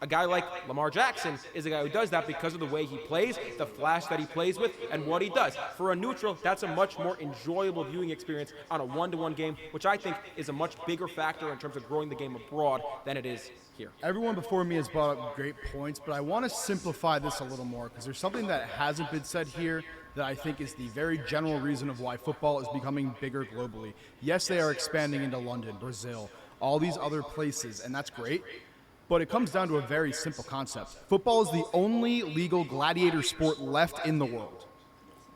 A guy like Lamar Jackson is a guy who does that because of the way he plays, the flash that he plays with, and what he does. For a neutral, that's a much more enjoyable viewing experience on a one-to-one game, which I think is a much bigger factor in terms of growing the game abroad than it is here. Everyone before me has brought up great points, but I want to simplify this a little more, because there's something that hasn't been said here that I think is the very general reason of why football is becoming bigger globally. Yes, they are expanding into London, Brazil, all these other places, and that's great. But it comes down to a very simple concept. Football is the only legal gladiator sport left in the world,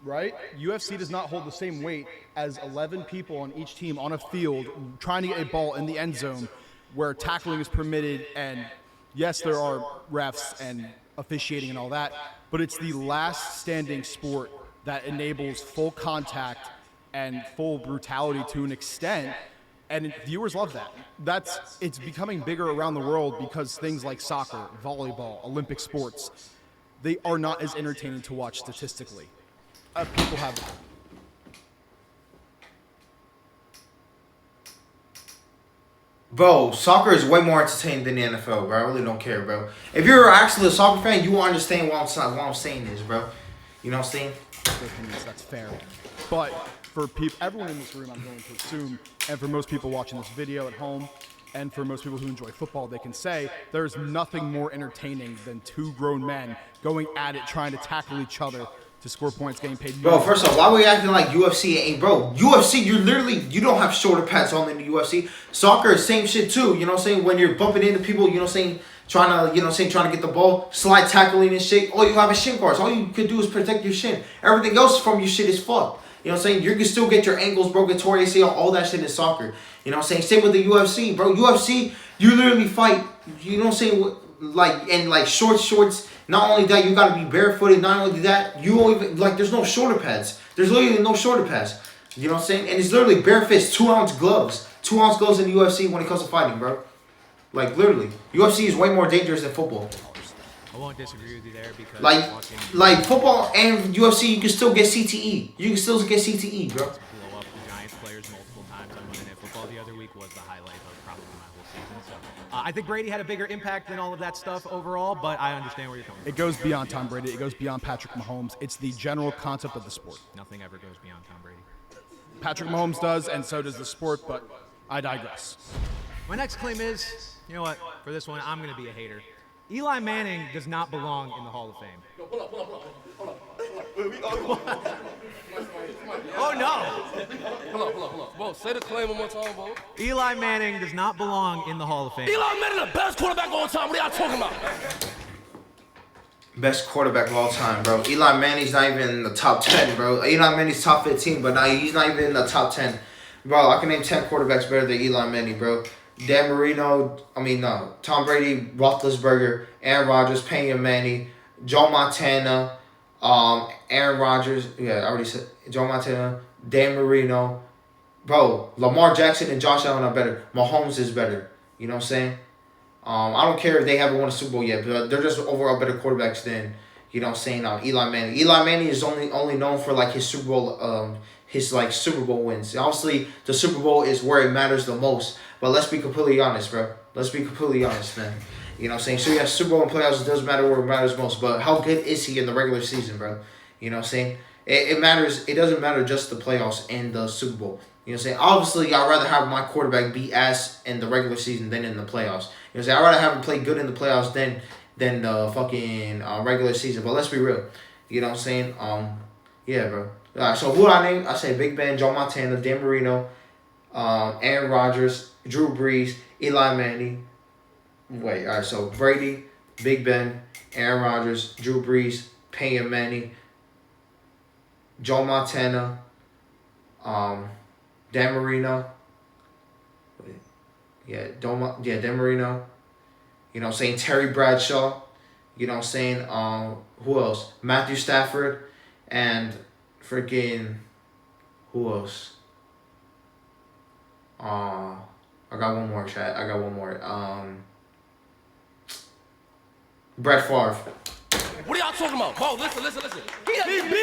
right? UFC does not hold the same weight as 11 people on each team on a field trying to get a ball in the end zone where tackling is permitted. And yes, there are refs and officiating and all that, but it's the last standing sport that enables full contact and full brutality to an extent. And viewers love that. It's becoming bigger around the world because things like soccer, volleyball, Olympic sports, they are not as entertaining to watch statistically. People have. Bro, soccer is way more entertaining than the NFL, bro. I really don't care, bro. If you're actually a soccer fan, you will understand what I'm saying is, bro. You know what I'm saying? That's fair. But for everyone in this room, I'm going to assume, and for most people watching this video at home, and for most people who enjoy football, they can say there's nothing more entertaining than two grown men going at it, trying to tackle each other to score points, getting paid. Bro, first off, why are we acting like UFC ain't, bro? UFC, you don't have shoulder pads on in the UFC. Soccer is same shit too, you know what I'm saying? When you're bumping into people, you know what I'm saying, trying to get the ball, slide tackling and shit, all you have is shin guards. All you could do is protect your shin. Everything else from your shit is fucked. You know what I'm saying? You can still get your ankles broken, tore ACL, all that shit in soccer. You know what I'm saying? Same with the UFC, bro. UFC, you literally fight, you know what I'm saying, like shorts. Not only that, you gotta be barefooted. Not only that, you don't even, there's no shoulder pads. There's literally no shoulder pads. You know what I'm saying? And it's literally bare fists, 2-ounce gloves. 2-ounce gloves in the UFC when it comes to fighting, bro. Literally. UFC is way more dangerous than football. I won't disagree with you there because like football and UFC, you can still get CTE. You can still get CTE, bro. Blow up the Giants players multiple times on Monday Night Football the other week was the highlight of probably my whole season. So I think Brady had a bigger impact than all of that stuff overall, but I understand where you're coming from. It goes beyond Tom Brady. It goes beyond Patrick Mahomes. It's the general concept of the sport. Nothing ever goes beyond Tom Brady. Patrick Mahomes does, and so does the sport, but I digress. My next claim is, you know what? For this one, I'm going to be a hater. Eli Manning does not belong in the Hall of Fame. Hold up. Oh no! Hold on. Bo, say the claim one more time, Bo. Eli Manning does not belong in the Hall of Fame. Eli Manning, the best quarterback of all time. What are y'all talking about? Best quarterback of all time, bro. Eli Manning's not even in the top 10, bro. Eli Manning's top 15, but he's not even in the top 10. Bro, I can name 10 quarterbacks better than Eli Manning, bro. Dan Marino, Tom Brady, Roethlisberger, Aaron Rodgers, Peyton Manning, Joe Montana, Aaron Rodgers, I already said Joe Montana, Dan Marino. Bro, Lamar Jackson and Josh Allen are better. Mahomes is better. You know what I'm saying? I don't care if they haven't won a Super Bowl yet, but they're just overall better quarterbacks than, Eli Manning. Eli Manning is only known for like his Super Bowl Super Bowl wins. Obviously, the Super Bowl is where it matters the most. But let's be completely honest, bro. Let's be completely honest, man. You know what I'm saying? So yeah, Super Bowl and playoffs, it doesn't matter where it matters most. But how good is he in the regular season, bro? You know what I'm saying? It matters. It doesn't matter just the playoffs and the Super Bowl. You know what I'm saying? Obviously, I'd rather have my quarterback be ass in the regular season than in the playoffs. You know what I'm saying? I'd rather have him play good in the playoffs than the fucking regular season. But let's be real. You know what I'm saying? Yeah, bro. All right, so who do I name? I say Big Ben, Joe Montana, Dan Marino, Aaron Rodgers, Drew Brees, Eli Manning. Wait, all right, so Brady, Big Ben, Aaron Rodgers, Drew Brees, Peyton Manning, Joe Montana, Dan Marino. Dan Marino. You know what I'm saying? Terry Bradshaw. You know what I'm saying? Who else? Matthew Stafford and freaking who else? I got one more, chat. I got one more. Brett Favre. What are y'all talking about? Bo, listen. He beat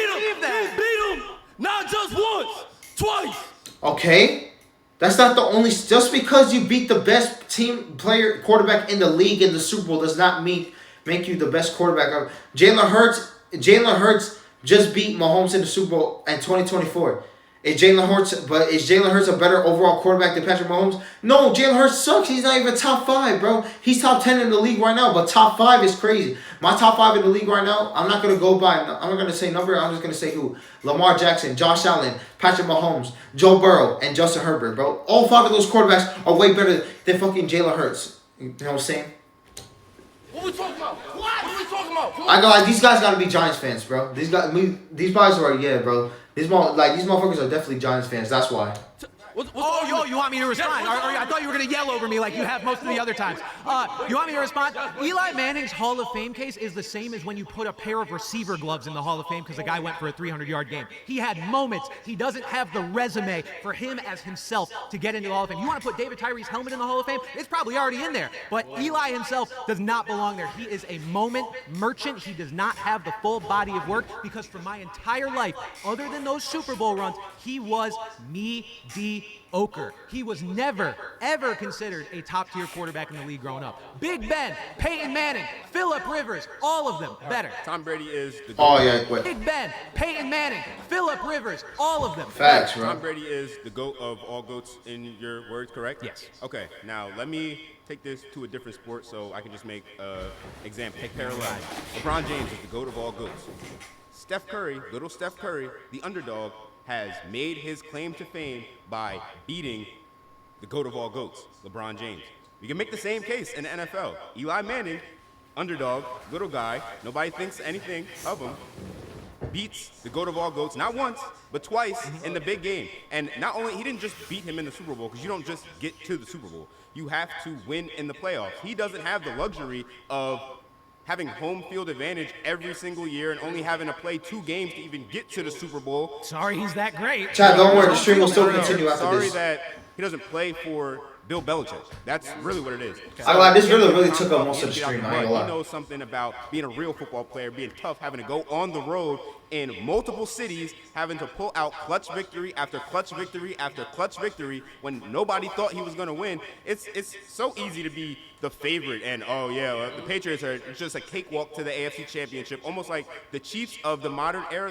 him. Not just once, twice. Okay. That's not the only. Just because you beat the best quarterback in the league in the Super Bowl does not make you the best quarterback. Jalen Hurts just beat Mahomes in the Super Bowl in 2024. Is Jalen Hurts a better overall quarterback than Patrick Mahomes? No, Jalen Hurts sucks. He's not even top 5, bro. He's top 10 in the league right now, but top 5 is crazy. My top 5 in the league right now, I'm not going to say number. I'm just going to say who. Lamar Jackson, Josh Allen, Patrick Mahomes, Joe Burrow, and Justin Herbert, bro. All 5 of those quarterbacks are way better than fucking Jalen Hurts. You know what I'm saying? What we talking about? What are we talking about? I go like these guys gotta be Giants fans, bro. These guys are bro. These motherfuckers are definitely Giants fans. That's why. You want me to respond? I thought you were going to yell over me like you have most of the other times. You want me to respond? Eli Manning's Hall of Fame case is the same as when you put a pair of receiver gloves in the Hall of Fame because the guy went for a 300-yard game. He had moments. He doesn't have the resume for him as himself to get into the Hall of Fame. You want to put David Tyree's helmet in the Hall of Fame? It's probably already in there. But Eli himself does not belong there. He is a moment merchant. He does not have the full body of work because for my entire life, other than those Super Bowl runs, he was mediocre. He was never, ever considered a top-tier quarterback in the league growing up. Big Ben, Peyton Manning, Phillip Rivers, all of them better. Tom Brady is the GOAT. Oh, yeah, wait. Big Ben, Peyton Manning, Phillip Rivers, all of them. Facts, bro. Tom Brady is the GOAT of all GOATs in your words, correct? Yes. Okay, now let me take this to a different sport so I can just make example, take parallel. LeBron James is the GOAT of all GOATs. Steph Curry, little Steph Curry, the underdog, has made his claim to fame by beating the GOAT of all GOATs, LeBron James. We can make the same case in the NFL. Eli Manning, underdog, little guy, nobody thinks anything of him, beats the GOAT of all GOATs, not once, but twice in the big game. And not only, he didn't just beat him in the Super Bowl, because you don't just get to the Super Bowl. You have to win in the playoffs. He doesn't have the luxury of having home field advantage every single year and only having to play 2 games to even get to the Super Bowl. Sorry he's that great. Chad, don't worry. The stream will still continue after Sorry this. that he doesn't play for Bill Belichick. That's really what it is. I lied. This really took up most of the stream. I ain't gonna He lie. knows something about being a real football player, being tough, having to go on the road in multiple cities, having to pull out clutch victory after clutch victory after clutch victory when nobody thought he was going to win. It's so easy to be the favorite and, the Patriots are just a cakewalk to the AFC Championship, almost like the Chiefs of the modern era.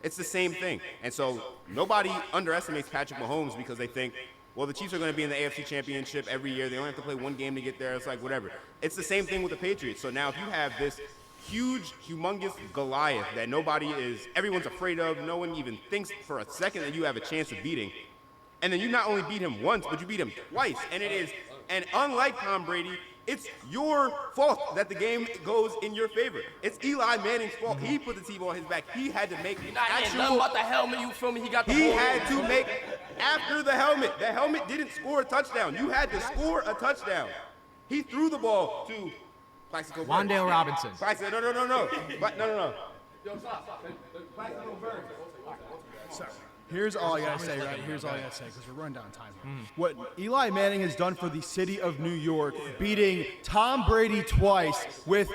It's the same thing. And so nobody underestimates Patrick Mahomes because they think, well, the Chiefs are going to be in the AFC Championship every year. They only have to play 1 game to get there. It's like, whatever. It's the same thing with the Patriots. So now if you have this huge, humongous Goliath that everyone's afraid of. No one even thinks for a second that you have a chance of beating. And then you not only beat him once, but you beat him twice. And unlike Tom Brady, it's your fault that the game goes in your favor. It's Eli Manning's fault. He put the team on his back. He had to make Nothing about the helmet, you feel me? He got the He ball. had to make after the helmet. The helmet didn't score a touchdown. You had to score a touchdown. He threw the ball to Plaxico Burress. Wandale Robinson. Plaxico, no. But no. Here's all I gotta say, right? Here's all I gotta say, because we're running down time here. What Eli Manning has done for the city of New York, beating Tom Brady twice with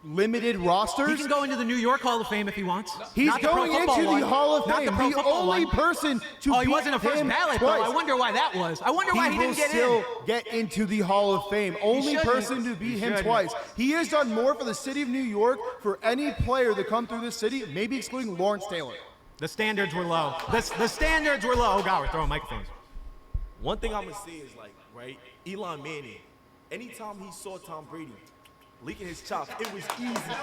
limited rosters. He can go into the New York Hall of Fame if he wants. He's Not the Pro going Football into the one. Hall of Not Fame. the Pro The Football only one. person to he beat wasn't a first him ballot, twice. though. I wonder why that was. I wonder why he didn't get will still in. get into the Hall of Fame. Only shouldn't. person to beat He him shouldn't. twice. He has done more for the city of New York for any player to come through this city, maybe excluding Lawrence Taylor. The standards were low. The standards were low. Oh, God, we're throwing microphones. One thing I'm gonna say is like, right, Eli Manning, anytime he saw Tom Brady leaking his chops, it was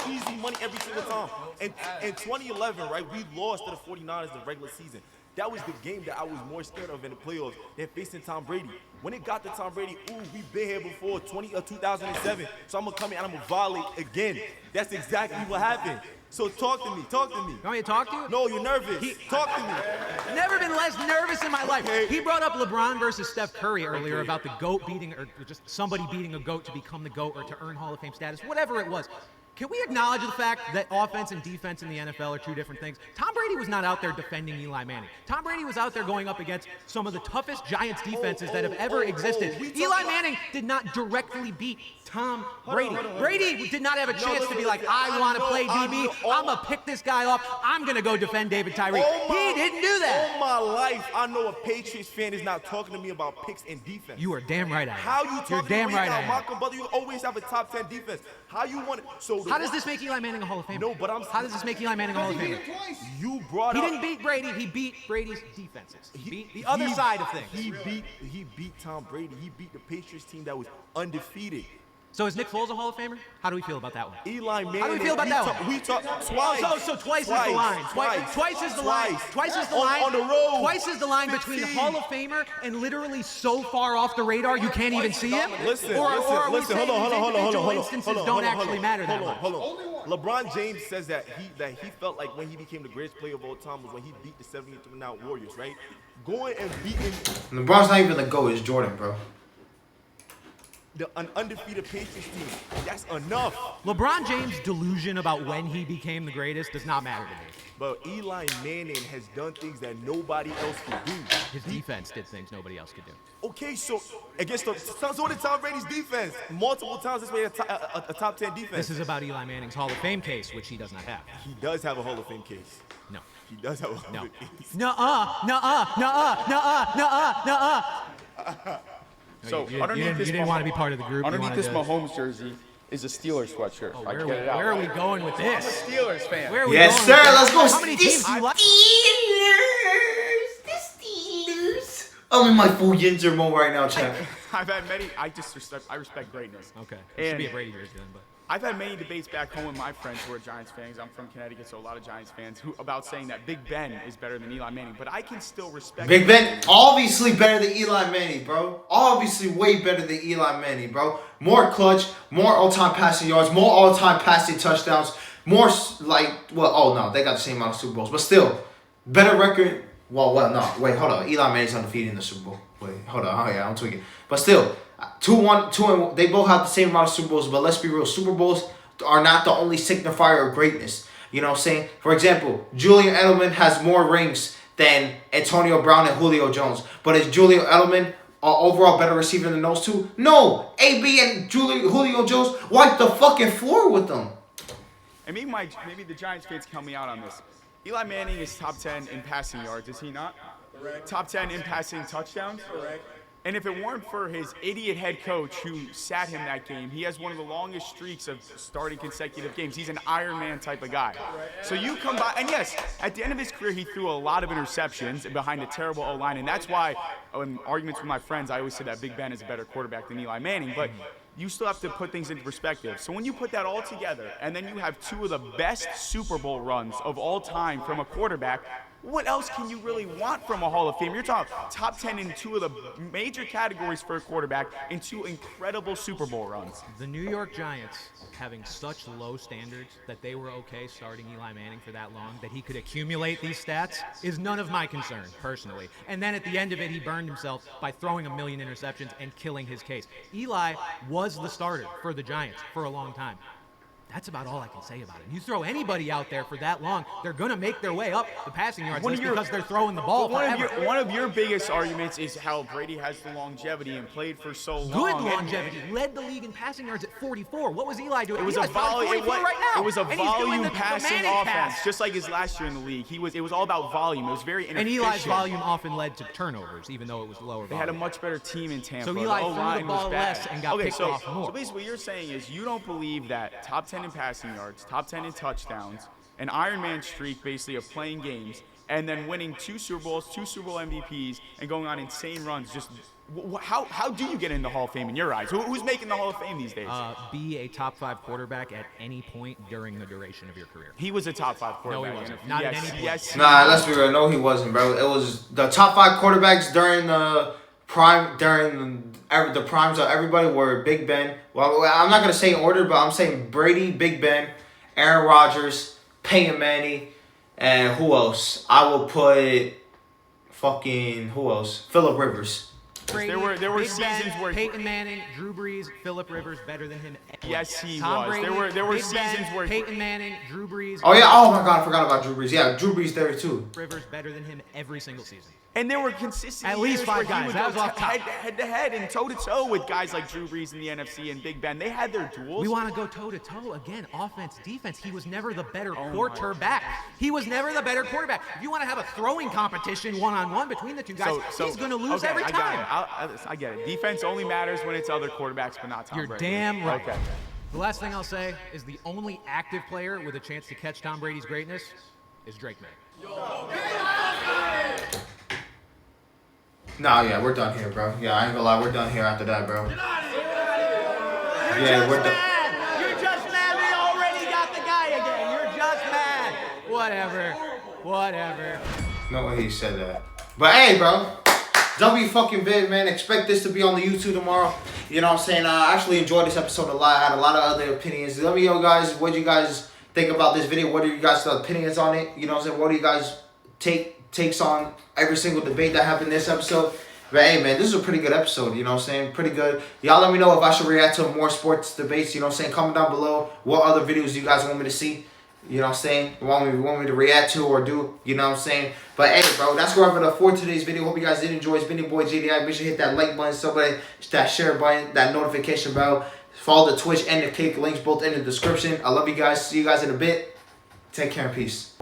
easy money every single time. And in 2011, right, we lost to the 49ers in the regular season. That was the game that I was more scared of in the playoffs than facing Tom Brady. When it got to Tom Brady, we've been here before, 2007, so I'm gonna come in and I'm gonna violate again. That's exactly what happened. So talk to me. You want me to talk to you? No, you're nervous. Talk to me. Never been less nervous in my life. Okay. He brought up LeBron versus Steph Curry earlier about the GOAT beating, or just somebody beating a GOAT to become the GOAT or to earn Hall of Fame status, whatever it was. Can we acknowledge the fact that offense and defense in the NFL are two different things? Tom Brady was not out there defending Eli Manning. Tom Brady was out there going up against some of the toughest Giants defenses that have ever existed. Eli Manning did not directly beat Tom Brady. Brady did not have a chance to be like, I want to play DB. I'm going to pick this guy off. I'm going to go defend David Tyree. He didn't do that. All my life, I know a Patriots fan is not talking to me about picks and defense. You are damn right I am. How you talking You're damn to me right I about am. Malcolm Butler? You always have a top 10 defense. How you want it? So How does this make Eli Manning a Hall of Famer? No, but How does this make Eli Manning a Hall of Famer? You brought He up. didn't beat Brady. He beat Brady's defenses. He beat the other side of things. He beat Tom Brady. He beat the Patriots team that was undefeated. So is Nick Foles a Hall of Famer? How do we feel about that one? Eli Manning. How do we feel about that one? We talk twice. So twice is the line. Twice is the line. Twice is the line. On the road. Twice is the line between 15. Hall of Famer and literally so far off the radar you can't even see him. Listen, or are we saying hold on, these individual instances don't actually matter that much? Hold on. LeBron James says that he felt like when he became the greatest player of all time was when he beat the 73-9 Warriors, right? Going and beating LeBron's not even the GOAT. It's Jordan, bro. an undefeated Patriots team. That's enough. LeBron James' delusion about when he became the greatest does not matter to me. But Eli Manning has done things that nobody else could do. His defense did things nobody else could do. Okay, so against so did Tom Brady's defense. Multiple times this way a top 10 defense. This is about Eli Manning's Hall of Fame case, which he does not have. He does have a Hall of Fame case. No. He does have a Hall No. of Fame case. So You underneath this didn't want to be part of the group. You Underneath wanted this to- Mahomes jersey is a Steelers sweatshirt. I Where get it out. are we going with I'm a this? Steelers fan. Where are we Yes, going sir. with this? Let's go. How many teams do you like? Steelers. I'm in my full Yinzer mode right now, chat. I've had many. I respect greatness. Okay. It should And be a Brady jersey then, but. I've had many debates back home with my friends who are Giants fans. I'm from Connecticut, so a lot of Giants fans about saying that Big Ben is better than Eli Manning. But I can still respect Big Ben, obviously better than Eli Manning, bro. Obviously way better than Eli Manning, bro. More clutch, more all-time passing yards, more all-time passing touchdowns, more they got the same amount of Super Bowls, but still, better record. Hold on. Eli Manning's undefeated in the Super Bowl. Wait, hold on. Oh yeah, I'm tweaking. But still, 2-1. They both have the same amount of Super Bowls, but let's be real. Super Bowls are not the only signifier of greatness. You know what I'm saying? For example, Julian Edelman has more rings than Antonio Brown and Julio Jones. But is Julian Edelman an overall better receiver than those two? No. AB and Julio Jones wiped the fucking floor with them. And maybe the Giants fans can help me out on this. Eli Manning is top 10 in passing yards, is he not? Correct. Top 10 in passing touchdowns? Correct. And if it weren't for his idiot head coach who sat him that game, he has one of the longest streaks of starting consecutive games. He's an Iron Man type of guy. So you come by, and yes, at the end of his career, he threw a lot of interceptions behind a terrible O-line, and that's why, in arguments with my friends, I always say that Big Ben is a better quarterback than Eli Manning. But you still have to put things into perspective. So when you put that all together, and then you have two of the best Super Bowl runs of all time from a quarterback, what else can you really want from a Hall of Fame? You're talking top 10 in two of the major categories for a quarterback in two incredible Super Bowl runs. The New York Giants having such low standards that they were okay starting Eli Manning for that long, that he could accumulate these stats, is none of my concern, personally. And then at the end of it, he burned himself by throwing 1 million interceptions and killing his case. Eli was the starter for the Giants for a long time. That's about all I can say about it. You throw anybody out there for that long, they're going to make their way up the passing yards list because they're throwing the ball forever. One of your biggest arguments is how Brady has the longevity and played for so long. Good longevity. Led the league in passing yards at 44. What was Eli doing? It was Eli's a volume. right now. It was a And he's doing volume the passing Manning offense, pass. just like his last year in the league. It was all about volume. It was very And inefficient. Eli's volume often led to turnovers, even though it was lower They volume. had a much better team in Tampa. So Eli The threw the O-line was ball bad. less and got picked off more. So basically what you're saying is you don't believe that top 10 in passing yards, top 10 in touchdowns, an Iron Man streak basically of playing games, and then winning 2 Super Bowls, 2 Super Bowl MVPs, and going on insane runs. Just how do you get in the Hall of Fame in your eyes? Who's making the Hall of Fame these days? Be a top 5 quarterback at any point during the duration of your career. He was a top 5 quarterback. No, he wasn't. Not at any point. Yes. Nah, let's be real. No, he wasn't, bro. It was the top 5 quarterbacks during the the primes of everybody were Big Ben. Well, I'm not gonna say in order, but I'm saying Brady, Big Ben, Aaron Rodgers, Peyton Manning, and who else? I will put who else? Phillip Rivers. Brady, There were Big seasons Ben, where Peyton Manning, Drew Brees, Phillip Rivers better than him. Yes, he Tom was. Brady, There were Big seasons Ben, where Peyton Manning, Drew Brees. Oh yeah. Oh my God, I forgot about Drew Brees. Yeah, Drew Brees there too. Rivers better than him every single season. And there were consistent At least years 5 where he guys. would That go was off top. head to head and toe to toe with guys like Drew Brees in the NFC and Big Ben. They had their duels. We want to go toe to toe again. Offense, defense. He was never the better quarterback. He was never the better quarterback. If you want to have a throwing competition one-on-one between the two guys, he's going to lose every time. I get it. Defense only matters when it's other quarterbacks, but not Tom You're Brady. damn right. Okay. The last thing I'll say is the only active player with a chance to catch Tom Brady's greatness is Drake May. Nah, yeah, we're done here, bro. Yeah, I ain't gonna lie, we're done here after that, bro. Yeah, we're done. You're just mad we already got the guy again. You're just mad. Whatever. No way he said that. But hey, bro. W fucking big, man. Expect this to be on the YouTube tomorrow. You know what I'm saying? I actually enjoyed this episode a lot. I had a lot of other opinions. Let me know, guys, what you guys think about this video. What are you guys' opinions on it? You know what I'm saying? What do you guys takes on every single debate that happened this episode? But hey, man, this is a pretty good episode. You know what I'm saying? Pretty good. Y'all let me know if I should react to more sports debates. You know what I'm saying? Comment down below what other videos you guys want me to see. You know what I'm saying? Want me to react to or do. You know what I'm saying? But hey, bro, that's where I'm going to for today's video. Hope you guys did enjoy. It's been your boy JDI. Make sure you hit that like button, that share button, that notification bell. Follow the Twitch and the Kick. Links both in the description. I love you guys. See you guys in a bit. Take care and peace.